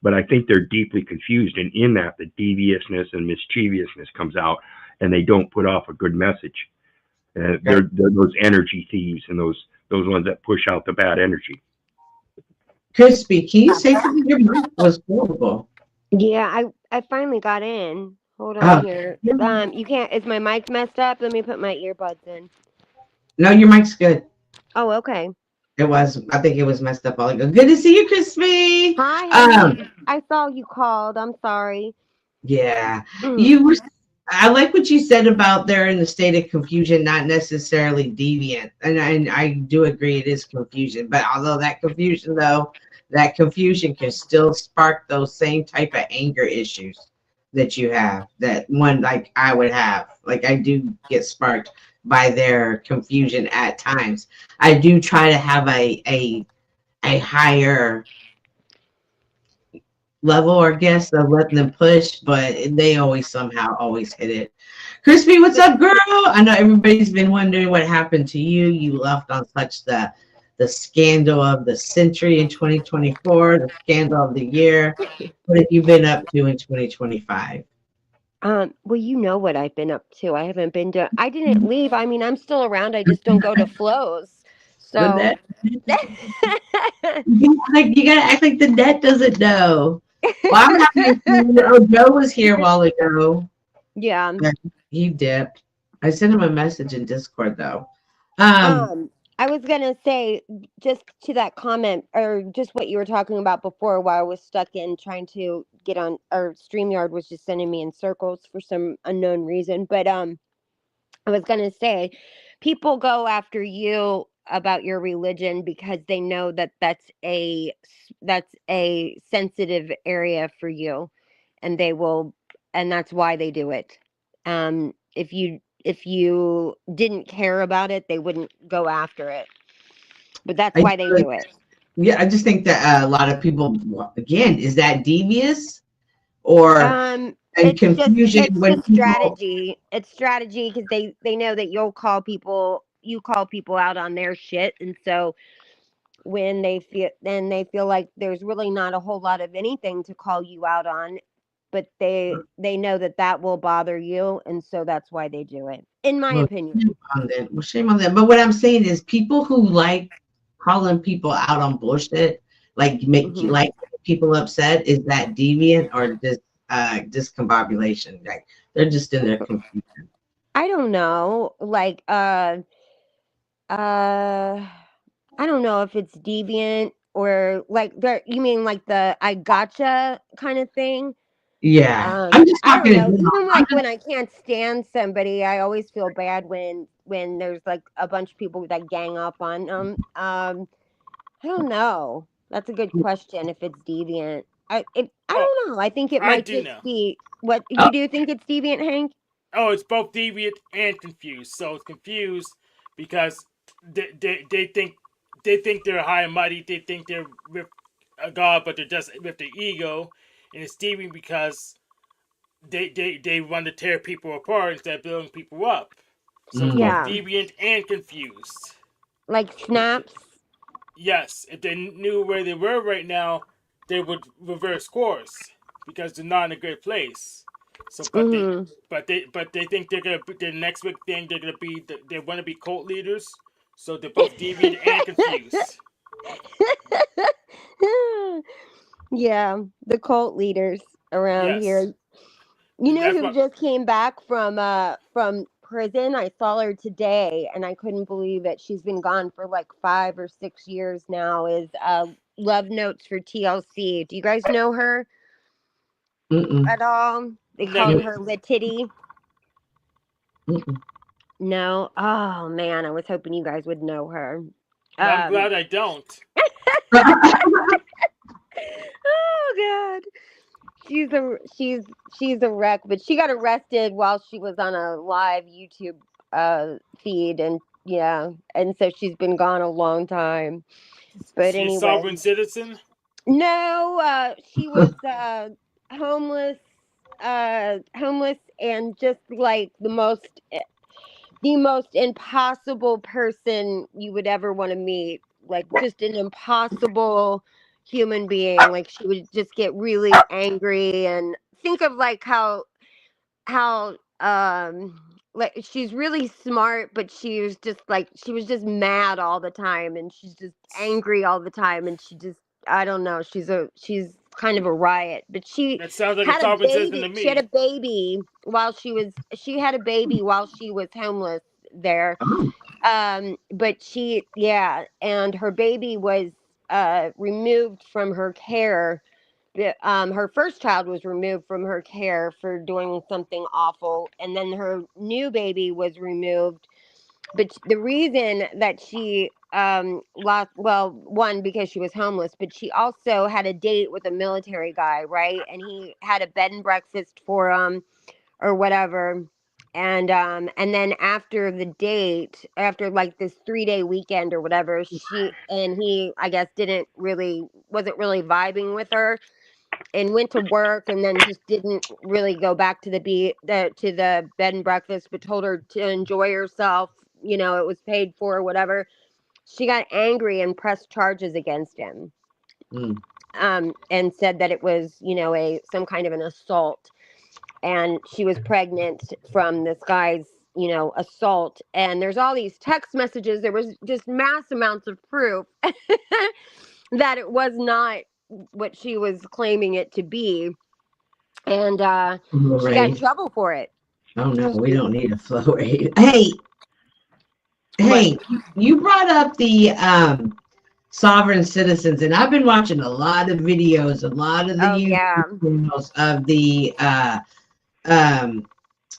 Speaker 1: but I think they're deeply confused, and in that the deviousness and mischievousness comes out, and they don't put off a good message. They're those energy thieves and those ones that push out the bad energy.
Speaker 3: Crispy, can you say something? Your mic was horrible.
Speaker 6: Yeah, I finally got in. Hold on here. You can't. Is my mic messed up? Let me put my earbuds in.
Speaker 3: No, your mic's good.
Speaker 6: Oh, okay.
Speaker 3: It was. I think it was messed up all ago. Good to see you, Crispy.
Speaker 6: Hi. I saw you called. I'm sorry.
Speaker 3: Yeah, you were. I like what you said about they're in the state of confusion, not necessarily deviant, and I do agree it is confusion. But although that confusion can still spark those same type of anger issues that you have. That one, like I would have, like I do get sparked by their confusion at times. I do try to have a higher level, I guess, of letting them push, but they always hit it. Crispy, what's up, girl? I know everybody's been wondering what happened to you. You left on such the the scandal of the century in 2024, the scandal of the year. What have you been up to in 2025?
Speaker 6: Well, you know what I've been up to. I didn't leave. I mean, I'm still around. I just don't go to flows.
Speaker 3: The
Speaker 6: So,
Speaker 3: net. You gotta act like the net doesn't know. Well, I'm happy. Oh, Joe was here a while ago.
Speaker 6: yeah.
Speaker 3: He dipped. I sent him a message in Discord though. Um,
Speaker 6: I was gonna say just to that comment or just what you were talking about before while I was stuck in trying to get on or StreamYard was just sending me in circles for some unknown reason. But I was gonna say people go after you about your religion because they know that that's a sensitive area for you and they will and that's why they do it. If you didn't care about it, they wouldn't go after it. But that's
Speaker 3: I
Speaker 6: why they do it.
Speaker 3: Yeah, I just think that a lot of people, again, is that devious or and confusion
Speaker 6: It's
Speaker 3: when
Speaker 6: just
Speaker 3: people?
Speaker 6: strategy. It's strategy because they know that you call people out on their shit, and so when they feel like there's really not a whole lot of anything to call you out on, but they know that that will bother you, and so that's why they do it, in my
Speaker 3: Well,
Speaker 6: opinion.
Speaker 3: shame on them. Well, shame on them. But what I'm saying is, people who like calling people out on bullshit, like
Speaker 6: Mhm.
Speaker 3: like people upset, is that deviant or just discombobulation? Like they're just in their confusion.
Speaker 6: I don't know, I don't know if it's deviant or like there. You mean like the I gotcha kind of thing?
Speaker 3: Yeah, I'm just
Speaker 6: I don't
Speaker 3: talking.
Speaker 6: know. Even
Speaker 3: I'm
Speaker 6: like when I can't stand somebody, I always feel bad when there's like a bunch of people that gang up on them. I don't know. That's a good question. If it's deviant, I
Speaker 5: Oh,
Speaker 6: don't know. I think it
Speaker 5: I
Speaker 6: might
Speaker 5: do
Speaker 6: just
Speaker 5: know.
Speaker 6: be what
Speaker 3: uh,
Speaker 6: you do. Think it's deviant, Hank?
Speaker 5: Oh, it's both deviant and confused. So it's confused because they think they're high and mighty. They think they're with a god, but they're just with their ego. And it's deviant because they want to tear people apart instead of building people up. So it's both
Speaker 6: Yeah,
Speaker 5: deviant and confused.
Speaker 6: like snaps.
Speaker 5: Yes, if they knew where they were right now, they would reverse course because they're not in a good place. So,
Speaker 6: Hmm.
Speaker 5: but they think they're gonna the next big thing they're gonna be they want to be cult leaders. So they're both deviant and confused.
Speaker 6: Yeah, the cult leaders around
Speaker 5: Yes,
Speaker 6: here. You know
Speaker 5: that's
Speaker 6: who
Speaker 5: what.
Speaker 6: just came back from prison? I saw her today and I couldn't believe it. She's been gone for like 5 or 6 years now. Is Love Notes for TLC. Do you guys know her
Speaker 3: mm-mm,
Speaker 6: at all? They called
Speaker 5: Never.
Speaker 6: her Letitty.
Speaker 3: mm-mm.
Speaker 6: No? Oh man, I was hoping you guys would know her.
Speaker 5: I'm
Speaker 6: Um
Speaker 5: glad I don't.
Speaker 6: Oh god. She's a wreck, but she got arrested while she was on a live YouTube feed and yeah, and so she's been gone a long time. But
Speaker 5: She a
Speaker 6: anyway,
Speaker 5: sovereign citizen.
Speaker 6: no, she was homeless homeless and just like the most impossible person you would ever want to meet. Like just an impossible human being. Like she would just get really angry and think of like how like she's really smart but she was just mad all the time and she's just angry all the time and she just I don't know she's kind of a riot but
Speaker 5: That sounds like a sovereign citizen to
Speaker 6: she had
Speaker 5: me.
Speaker 6: a baby while she had a baby while she was homeless there but and her baby was removed from her care her first child was removed from her care for doing something awful and then her new baby was removed but the reason that she lost well one because she was homeless but she also had a date with a military guy right and he had a bed and breakfast for or whatever and then after the date after like this 3-day weekend or whatever he I guess wasn't really vibing with her and went to work and then just didn't really go back to to the bed and breakfast but told her to enjoy herself, it was paid for or whatever. she got angry and pressed charges against him.
Speaker 3: Mm.
Speaker 6: And said that it was, some kind of an assault, and she was pregnant from this guy's, assault. And there's all these text messages. There was just mass amounts of proof that it was not what she was claiming it to be, and she got in trouble for it.
Speaker 3: Oh no, we don't need a flow rate. Hey, you brought up the sovereign citizens, and I've been watching a lot of videos, a lot of the YouTube channels of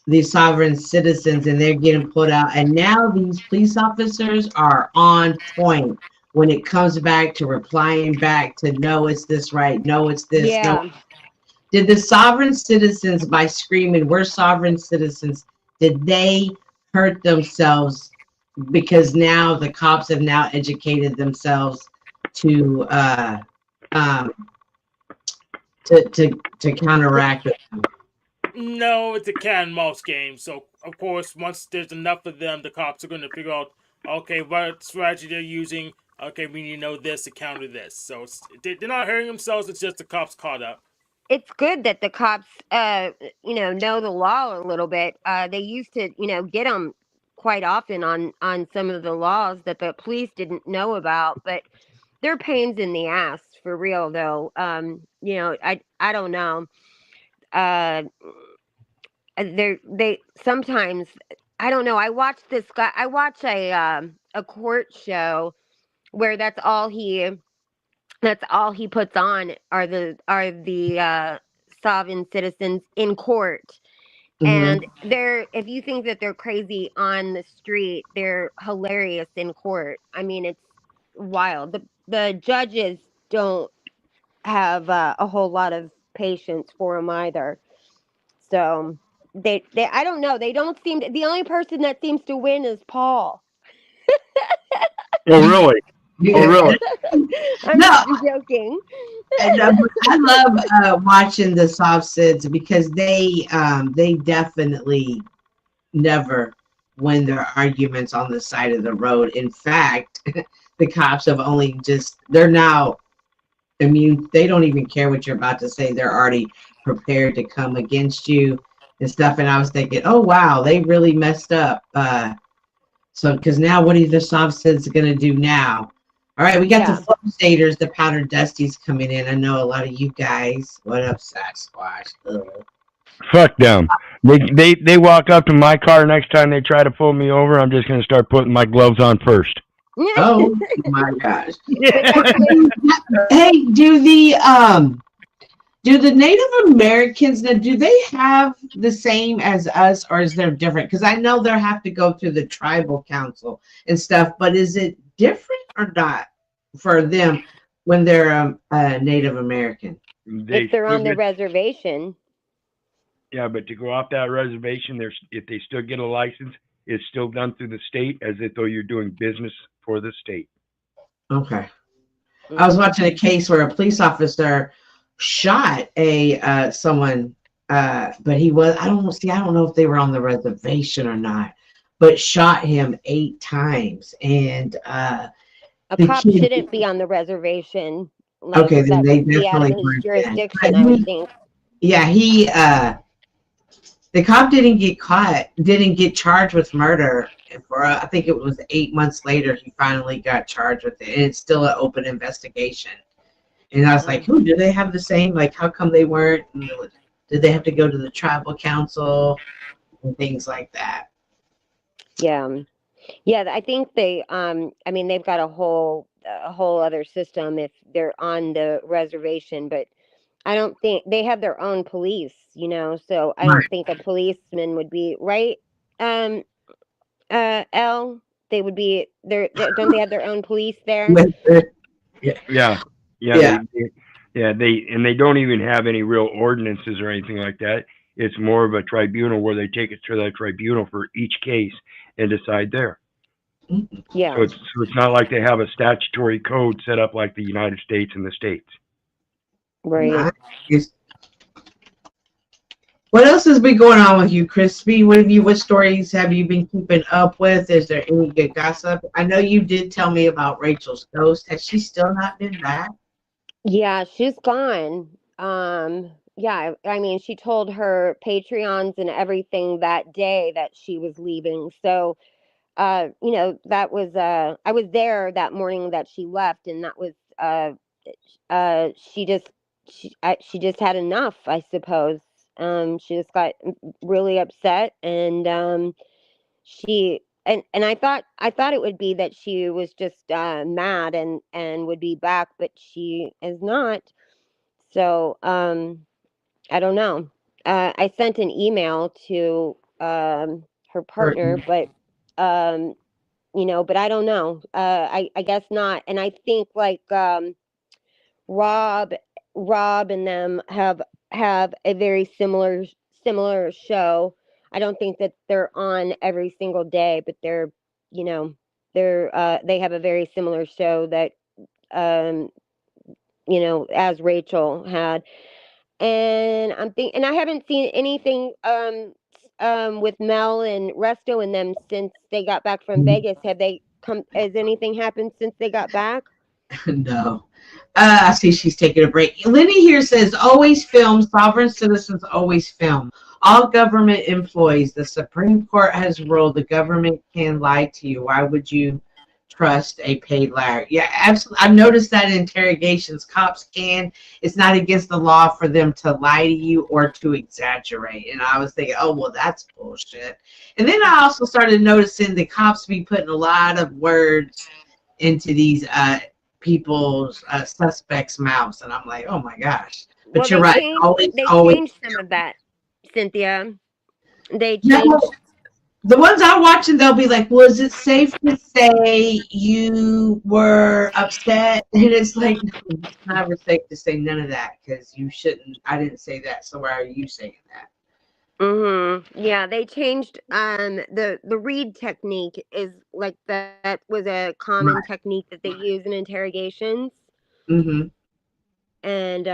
Speaker 3: the sovereign citizens, and they're getting put out. And now these police officers are on point when it comes back to replying back to no, it's this right, no, it's this.
Speaker 6: Yeah.
Speaker 3: No. Did the sovereign citizens, by screaming, we're sovereign citizens, did they hurt themselves? Because now the cops have now educated themselves to counteract it.
Speaker 5: No, it's a cat and mouse game. So, of course, once there's enough of them, the cops are going to figure out, okay, what strategy they're using. Okay, we need to know this to counter this. So they're not hurting themselves. It's just the cops caught up.
Speaker 6: It's good that the cops, know the law a little bit. They used to, get them quite often on some of the laws that the police didn't know about, but they're pains in the ass for real, though. I don't know. They sometimes, I don't know. I watched this guy. I watch a court show where that's all he puts on are the sovereign citizens in court. And if you think that they're crazy on the street, they're hilarious in court. I mean, it's wild. The judges don't have a whole lot of patience for them either. So they I don't know. They don't seem to, the only person that seems to win is Paul.
Speaker 1: Oh, really? Oh, really?
Speaker 6: I'm joking.
Speaker 3: And I love watching the soft sids because they definitely never win their arguments on the side of the road. In fact, the cops have they're now immune. They don't even care what you're about to say. They're already prepared to come against you and stuff. And I was thinking, oh wow, they really messed up. So because now what are the soft sids going to do now? All right, we got the flow staters, the powder dusties coming in. I know a lot of you guys. What up, Sasquatch? Ugh.
Speaker 1: Fuck them. They walk up to my car next time they try to pull me over. I'm just going to start putting my gloves on first.
Speaker 3: Oh my gosh! Hey, do the Native Americans now? Do they have the same as us, or is there different? Because I know they have to go through the tribal council and stuff. But is it different or not for them when they're Native American?
Speaker 6: If they're on the reservation.
Speaker 1: Yeah, but to go off that reservation, if they still get a license, it's still done through the state as if though you're doing business for the state.
Speaker 3: Okay. I was watching a case where a police officer shot someone, but he was, I don't know if they were on the reservation or not, but shot him 8 times. And
Speaker 6: a cop shouldn't be on the reservation.
Speaker 3: Okay, then they definitely
Speaker 6: his jurisdiction, I would think.
Speaker 3: Yeah, the cop didn't get charged with murder. For I think it was 8 months later, he finally got charged with it, and it's still an open investigation. And I was like, "Who do they have the same? Like, how come they weren't? Did they have to go to the tribal council and things like that?"
Speaker 6: Yeah, I think they. I mean, they've got a whole other system if they're on the reservation, but I don't think they have their own police. So I don't think a policeman would be right. They would be there. Don't they have their own police there?
Speaker 1: Yeah. They don't even have any real ordinances or anything like that. It's more of a tribunal where they take it to the tribunal for each case and decide there.
Speaker 6: Yeah.
Speaker 1: So it's not like they have a statutory code set up like the United States and the states.
Speaker 6: Right.
Speaker 3: What else has been going on with you, Crispy? What stories have you been keeping up with? Is there any good gossip? I know you did tell me about Rachel's ghost. Has she still not been back?
Speaker 6: Yeah, she's gone. Yeah, I mean, she told her Patreons and everything that day that she was leaving. So, that was I was there that morning that she left, and that was she just she just had enough, I suppose. She just got really upset, and and I thought it would be that she was just mad and would be back, but she is not. So I don't know. I sent an email to her
Speaker 3: Or
Speaker 6: partner, but um, but I don't know. I guess not. And I think like Rob, Rob and them have a very similar show. I don't think that they're on every single day, but you know, they have a very similar show that um as Rachel had. And and I haven't seen anything with Mel and Resto and them since they got back from Vegas. Have they come? Has anything happened since they got back?
Speaker 3: no. I see she's taking a break. Lenny here says, always film. Sovereign citizens always film. All government employees. The Supreme Court has ruled the government can lie to you. Why would you trust a paid liar? Yeah, absolutely. I've noticed that in interrogations, cops can. It's not against the law for them to lie to you or to exaggerate. And I was thinking, oh, well, that's bullshit. And then I also started noticing the cops be putting a lot of words into these people's suspects' mouths, and I'm like, oh my gosh.
Speaker 6: Well,
Speaker 3: But you're right.
Speaker 6: they
Speaker 3: Always.
Speaker 6: changed some of that, Cynthia. They
Speaker 3: No,
Speaker 6: changed.
Speaker 3: the ones I'm watching, they'll be like, was it safe to say you were upset? And it's like, no, it's never safe to say none of that because you shouldn't. I didn't say that, so why are you saying that?
Speaker 6: Yeah, they changed the read technique is like that was a common
Speaker 3: Right.
Speaker 6: technique that they use in interrogations.
Speaker 3: Mm-hmm.
Speaker 6: And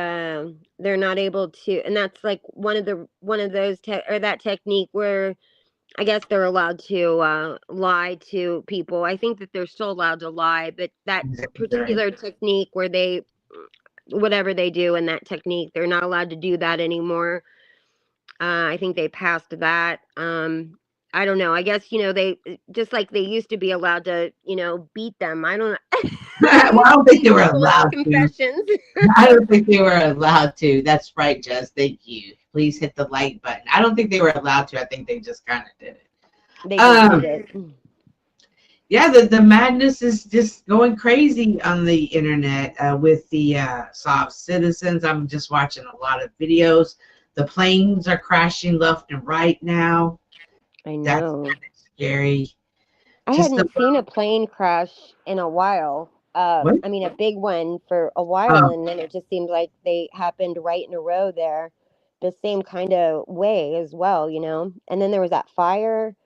Speaker 6: they're not able to, and that's like one of those or that technique where I guess they're allowed to lie to people. I think that they're still allowed to lie, but that
Speaker 3: Right.
Speaker 6: particular technique where they whatever they do in that technique, they're not allowed to do that anymore. I think they passed that. I don't know. I guess they just like they used to be allowed to beat them. I don't know. They
Speaker 3: Well,
Speaker 6: used
Speaker 3: I
Speaker 6: to
Speaker 3: don't think
Speaker 6: beat
Speaker 3: they were
Speaker 6: people in
Speaker 3: allowed to.
Speaker 6: confessions.
Speaker 3: I don't think they were allowed to. That's right, Jess. Thank you. Please hit the like button. I don't think they were allowed to. I think they just kind of did it.
Speaker 6: They just did it.
Speaker 3: Yeah, the madness is just going crazy on the internet with the soft citizens. I'm just watching a lot of videos. The planes are crashing left and right now.
Speaker 6: I
Speaker 3: That's
Speaker 6: know.
Speaker 3: kind of scary.
Speaker 6: I
Speaker 3: Just the
Speaker 6: hadn't seen a plane crash in a while.
Speaker 3: what?
Speaker 6: I mean, a big one for a while,
Speaker 3: Um,
Speaker 6: and then it just seemed like they happened right in a row there, the same kind of way as well. And then there was that fire.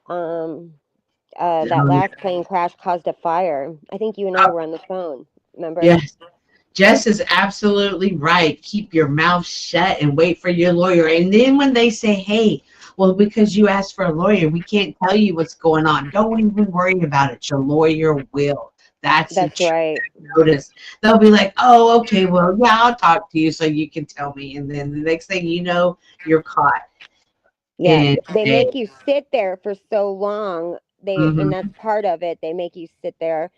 Speaker 6: Um, that last plane crash caused a fire. I think you and I were on the phone. Remember?
Speaker 3: yes, Jess is absolutely right. Keep your mouth shut and wait for your lawyer. And then when they say, hey, well, because you asked for a lawyer, we can't tell you what's going on. Don't even worry about it. Your lawyer will. That's the
Speaker 6: That's right.
Speaker 3: notice. They'll be like, oh, okay, well, yeah, I'll talk to you so you can tell me. And then the next thing you know, you're caught.
Speaker 6: Yeah,
Speaker 3: And
Speaker 6: they make you sit there for so long. And
Speaker 3: mhm,
Speaker 6: that's part of it. They make you sit there,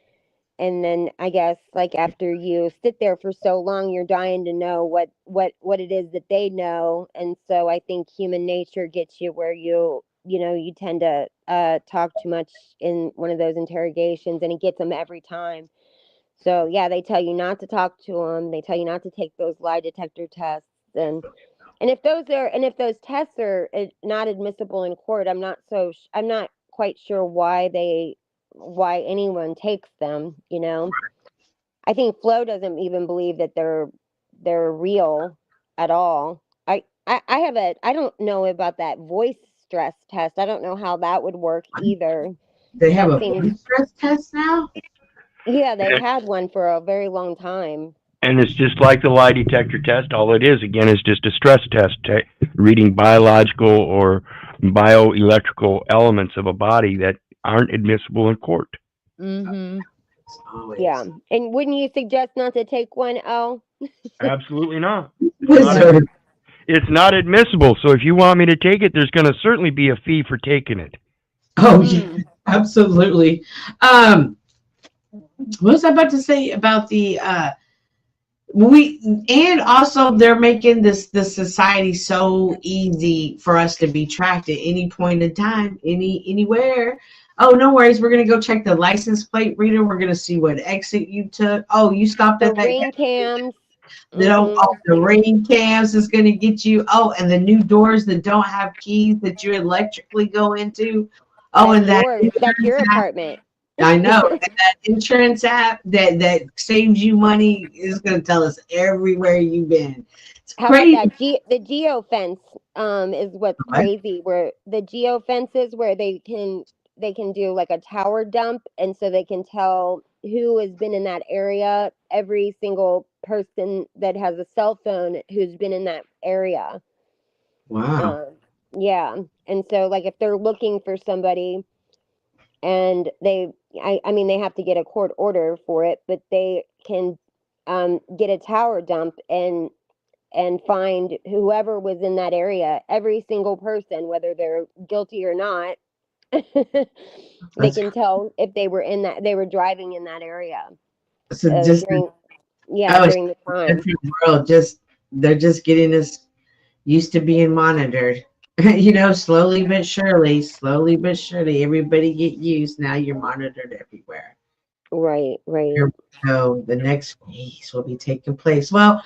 Speaker 6: and then I guess like after you sit there for so long, you're dying to know what it is that they know. And so I think human nature gets you where you tend to talk too much in one of those interrogations, and it gets them every time. So yeah, they tell you not to talk to them. They tell you not to take those lie detector tests, and if those tests are not admissible in court, I'm not quite sure why anyone takes them. I think Flo doesn't even believe that they're real at all. I don't know about that voice stress test. I don't know how that would work either.
Speaker 3: they have
Speaker 6: That
Speaker 3: a
Speaker 6: seems
Speaker 3: voice stress test now?
Speaker 6: Yeah, they've had one for a very long time.
Speaker 1: And it's just like the lie detector test. All it is, again, is just a stress test, reading biological or bioelectrical elements of a body that aren't admissible in court.
Speaker 6: Mm-hmm.
Speaker 3: Always.
Speaker 6: Yeah. And wouldn't you suggest not to take one, El?
Speaker 1: Absolutely not.
Speaker 3: Wizard.
Speaker 1: It's not admissible. So if you want me to take it, there's going to certainly be a fee for taking it.
Speaker 3: Oh yeah, absolutely. What was I about to say about the and also they're making the society so easy for us to be tracked at any point in time, anywhere. Oh, no worries. We're gonna go check the license plate reader. We're gonna see what exit you took. Oh, you stopped
Speaker 6: The
Speaker 3: at that.
Speaker 6: ring cams.
Speaker 3: The ring cams is gonna get you. Oh, and the new doors that don't have keys that you electrically go into. Oh, and
Speaker 6: That's your apartment.
Speaker 3: I know. And that insurance app that saves you money is going to tell us everywhere you've been. It's
Speaker 6: How
Speaker 3: crazy.
Speaker 6: about that? The geofence is what's crazy. Where the geofences, where they can do like a tower dump, and so they can tell who has been in that area. Every single person that has a cell phone who's been in that area.
Speaker 3: Wow.
Speaker 6: Yeah, and so like if they're looking for somebody, and they have to get a court order for it, but they can get a tower dump and find whoever was in that area, every single person, whether they're guilty or not. They can tell if they were driving in that area.
Speaker 3: So just
Speaker 6: during the time.
Speaker 3: World, they're just getting us used to being monitored. Slowly but surely, everybody get used. Now you're monitored everywhere.
Speaker 6: Right.
Speaker 3: So the next phase will be taking place. Well,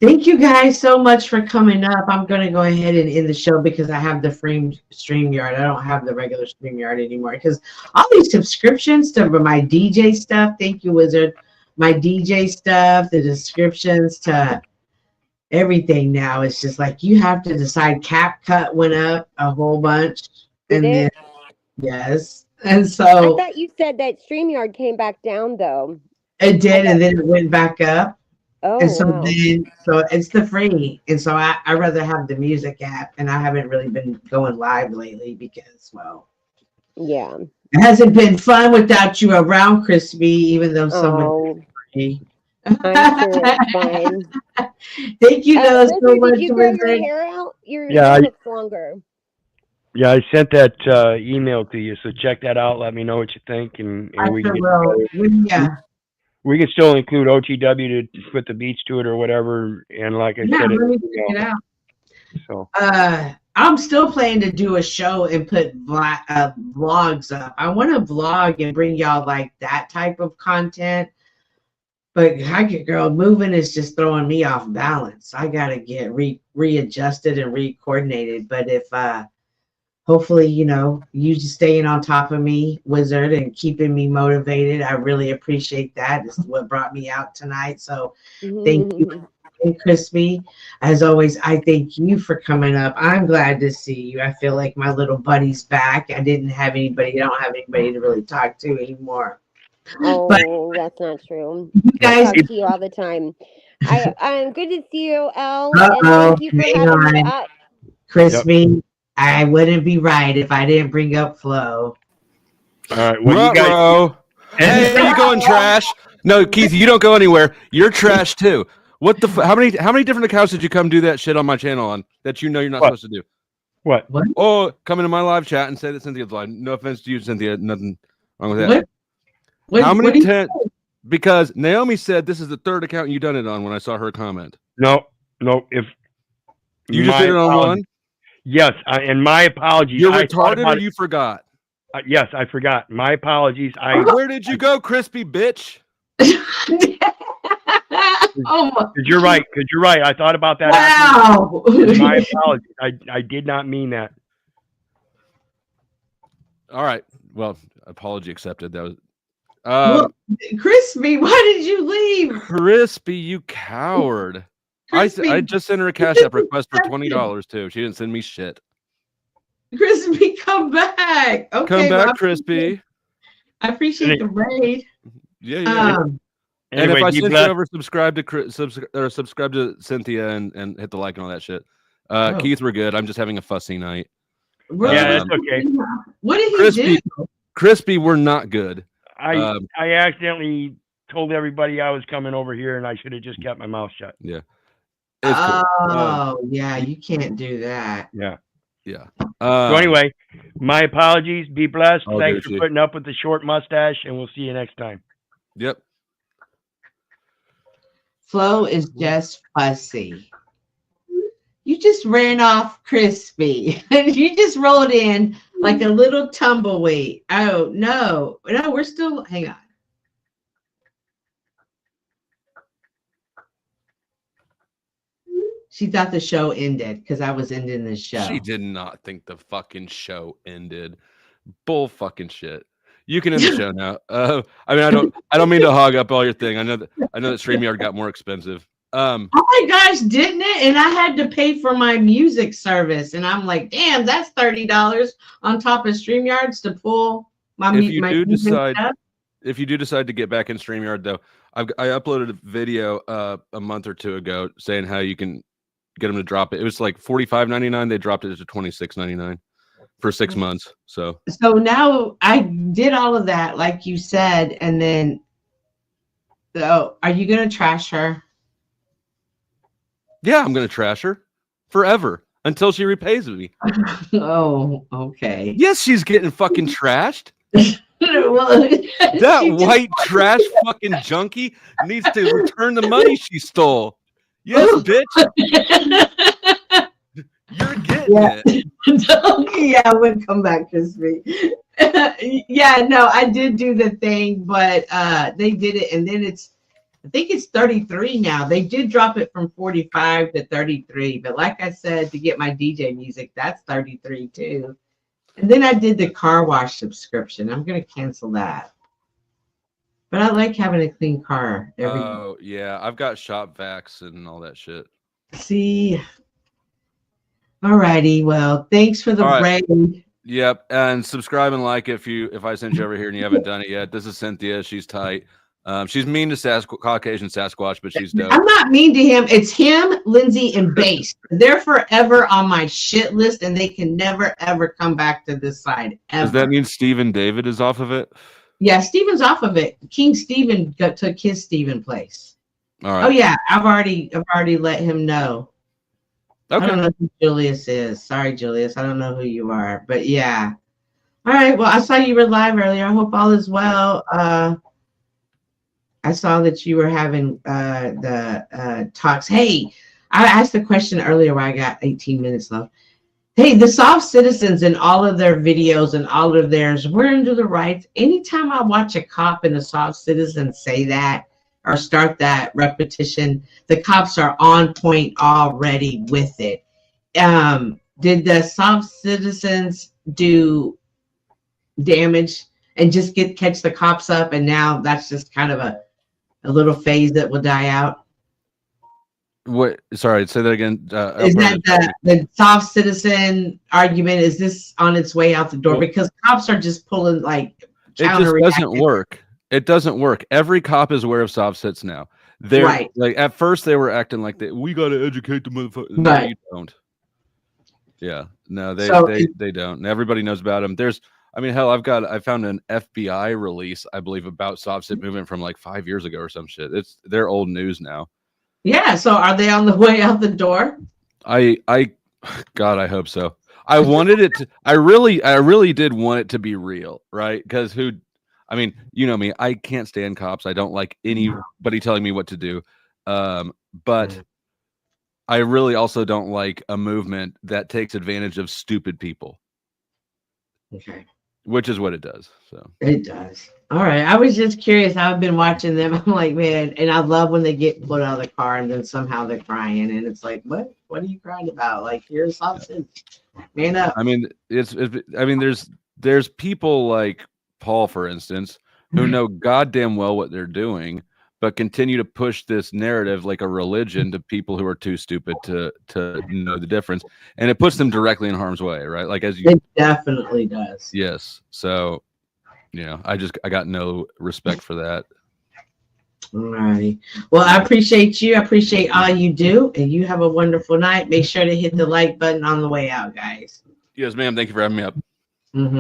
Speaker 3: thank you guys so much for coming up. I'm going to go ahead and end the show because I have the free StreamYard. I don't have the regular StreamYard anymore because all these subscriptions to my DJ stuff. Thank you, Wizard. My DJ stuff, the descriptions to everything now. It's just like you have to decide. CapCut went up a whole bunch. Then, yes. And so
Speaker 6: I thought you said that StreamYard came back down though.
Speaker 3: It did, and then it went back up.
Speaker 6: Oh,
Speaker 3: and so
Speaker 6: wow.
Speaker 3: so it's the free. And so I rather have the music app, and I haven't really been going live lately because, well,
Speaker 6: yeah.
Speaker 3: It hasn't been fun without you around, Crispy, even though someone free.
Speaker 6: I'm sure it's fine.
Speaker 3: Thank you though so much.
Speaker 6: Did you grow your hair out? Your
Speaker 1: Yeah,
Speaker 6: hair looks longer.
Speaker 1: Yeah, I sent that email to you, so check that out. Let me know what you think, and we can we can still include OTW to put the beats to it or whatever. And like I said,
Speaker 3: let me check it out.
Speaker 1: So
Speaker 3: I'm still planning to do a show and put vlogs up. I want to vlog and bring y'all like that type of content. But girl, moving is just throwing me off balance. I gotta get readjusted and re-coordinated. But if hopefully, you just staying on top of me, Wizard, and keeping me motivated, I really appreciate that. This is what brought me out tonight. So thank you. And Crispy, as always, I thank you for coming up. I'm glad to see you. I feel like my little buddy's back. I don't have anybody to really talk to anymore.
Speaker 6: Oh, but that's not true. I talk to you all the time. I'm good to see you, El. And thank you for having me up.
Speaker 3: Crispy, I wouldn't be right if I didn't bring up Flo.
Speaker 1: All right, well, you guys.
Speaker 7: Hey, you going trash? No, Keith, you don't go anywhere. You're trash too. What the? How many different accounts did you come do that shit on my channel on that you're not supposed to do?
Speaker 1: What?
Speaker 7: Oh, come into my live chat and say that Cynthia's live. No offense to you, Cynthia. Nothing wrong with that. How many? Because Naomi said this is the third account you done it on when I saw her comment.
Speaker 1: No. If
Speaker 7: you just did it on one.
Speaker 1: Yes, and my apologies.
Speaker 7: You're retarded, or you forgot?
Speaker 1: Yes, I forgot. My apologies.
Speaker 7: Where did you go, crispy bitch?
Speaker 1: You're right. I thought about that.
Speaker 3: Wow.
Speaker 1: My apologies. I did not mean that.
Speaker 7: All right. Well, apology accepted. That was.
Speaker 3: Crispy, why did you leave?
Speaker 7: Crispy, you coward. Crispy, I just sent her a Cash App request for $20 too. She didn't send me shit.
Speaker 3: Crispy, come back. Okay,
Speaker 7: come back, Crispy.
Speaker 3: I appreciate the raid.
Speaker 7: Yeah. And if
Speaker 8: Anyway,
Speaker 7: I
Speaker 8: be
Speaker 7: sent
Speaker 8: blessed.
Speaker 7: you over, subscribe to Cynthia and hit the like and all that shit.
Speaker 3: Oh.
Speaker 7: Keith, we're good. I'm just having a fussy night.
Speaker 8: Yeah, that's okay.
Speaker 3: What did he
Speaker 7: Crispy,
Speaker 3: do?
Speaker 7: Crispy, we're not good.
Speaker 8: I accidentally told everybody I was coming over here, and I should have just kept my mouth shut.
Speaker 7: Yeah. It's cool.
Speaker 3: Oh, yeah, you can't do that.
Speaker 8: Yeah.
Speaker 7: Yeah.
Speaker 8: So anyway, my apologies. Be blessed.
Speaker 7: I'll
Speaker 8: Thanks
Speaker 7: do
Speaker 8: for
Speaker 7: it.
Speaker 8: putting up with the short mustache, and we'll see you next time.
Speaker 7: Yep.
Speaker 3: Flo is just fussy. You just ran off Crispy. You just rolled in like a little tumbleweed. Oh, no. No, we're still, hang on. She thought the show ended because I was ending the show.
Speaker 7: She did not think the fucking show ended. Bull fucking shit. You can end the show now. I mean, I don't mean to hog up all your thing. I know that StreamYard got more expensive.
Speaker 3: Oh my gosh, didn't it? And I had to pay for my music service, and I'm like, damn, that's $30 on top of StreamYards to pull my.
Speaker 7: If you
Speaker 3: my
Speaker 7: do
Speaker 3: music
Speaker 7: decide,
Speaker 3: stuff.
Speaker 7: if you do decide to get back in StreamYard, though, I uploaded a video a month or two ago saying how you can get them to drop it. It was like $45.99. They dropped it to $26.99 for 6 months. So
Speaker 3: now I did all of that, like you said, and then. So, are you gonna trash her?
Speaker 7: yeah, I'm gonna trash her forever until she repays me.
Speaker 3: Oh, okay.
Speaker 7: Yes, she's getting fucking trashed.
Speaker 3: Well,
Speaker 7: That
Speaker 3: she just-
Speaker 7: white trash fucking junkie needs to return the money she stole. Yes, bitch. You're getting it.
Speaker 3: Yeah, we'll come back, Crispy. Yeah, no, I did do the thing, but they did it, and then I think it's 33 now. They did drop it from 45 to 33, but like I said, to get my DJ music, that's 33 too. And then I did the car wash subscription. I'm gonna cancel that. But I like having a clean car.
Speaker 7: Oh yeah, I've got shop vacs and all that shit.
Speaker 3: See. Alrighty, well, thanks for the
Speaker 7: All right.
Speaker 3: raid.
Speaker 7: Yep, and subscribe and like if I sent you over here and you haven't done it yet. This is Cynthia. She's tight. She's mean to Caucasian Sasquatch, but she's dope.
Speaker 3: I'm not mean to him. It's him, Lindsay, and Base. They're forever on my shit list, and they can never ever come back to this side. Ever.
Speaker 7: Does that mean Stephen David is off of it?
Speaker 3: Yeah, Steven's off of it. King Steven took his Steven place.
Speaker 7: All right.
Speaker 3: Oh yeah, I've already let him know.
Speaker 7: Okay.
Speaker 3: I don't know who Julius is. Sorry, Julius. I don't know who you are, but yeah. All right. Well, I saw you were live earlier. I hope all is well. I saw that you were having the talks. Hey, I asked a question earlier where I got 18 minutes left. Hey, the soft citizens in all of their videos and all of theirs, we're into the rights. Anytime I watch a cop and a soft citizen say that or start that repetition, the cops are on point already with it. Did the soft citizens do damage and just catch the cops up, and now that's just kind of a little phase that will die out?
Speaker 7: What? Sorry, say that again.
Speaker 3: Is that the soft citizen argument? Is this on its way out the door? Because cops are just pulling like
Speaker 7: it just doesn't work. It doesn't work. Every cop is aware of soft sits now. They're
Speaker 3: right.
Speaker 7: Like at first they were acting like we got to educate the motherfucker. No,
Speaker 3: right.
Speaker 7: You don't. Yeah, no, they don't. And everybody knows about them. Hell, I found an FBI release, I believe, about soft sit movement from like 5 years ago or some shit. They're old news now.
Speaker 3: Yeah. So are they on the way out the door?
Speaker 7: God, I hope so. I wanted it to. I really did want it to be real, right? Because you know me, I can't stand cops. I don't like anybody telling me what to do. But I really also don't like a movement that takes advantage of stupid people.
Speaker 3: Okay.
Speaker 7: Which is what it does. So
Speaker 3: it does. All right. I was just curious. I've been watching them. I'm like, man, and I love when they get pulled out of the car and then somehow they're crying, and it's like, what are you crying about? Like, you're a soft citizen. Man up.
Speaker 7: I mean, there's people like Paul, for instance, who know goddamn well what they're doing, but continue to push this narrative like a religion to people who are too stupid to know the difference, and it puts them directly in harm's way, right? Like it
Speaker 3: definitely does.
Speaker 7: Yes. So, I got no respect for that.
Speaker 3: All right. Well, I appreciate you. I appreciate all you do, and you have a wonderful night. Make sure to hit the like button on the way out, guys.
Speaker 7: Yes, ma'am. Thank you for having me up.
Speaker 3: Mm-hmm.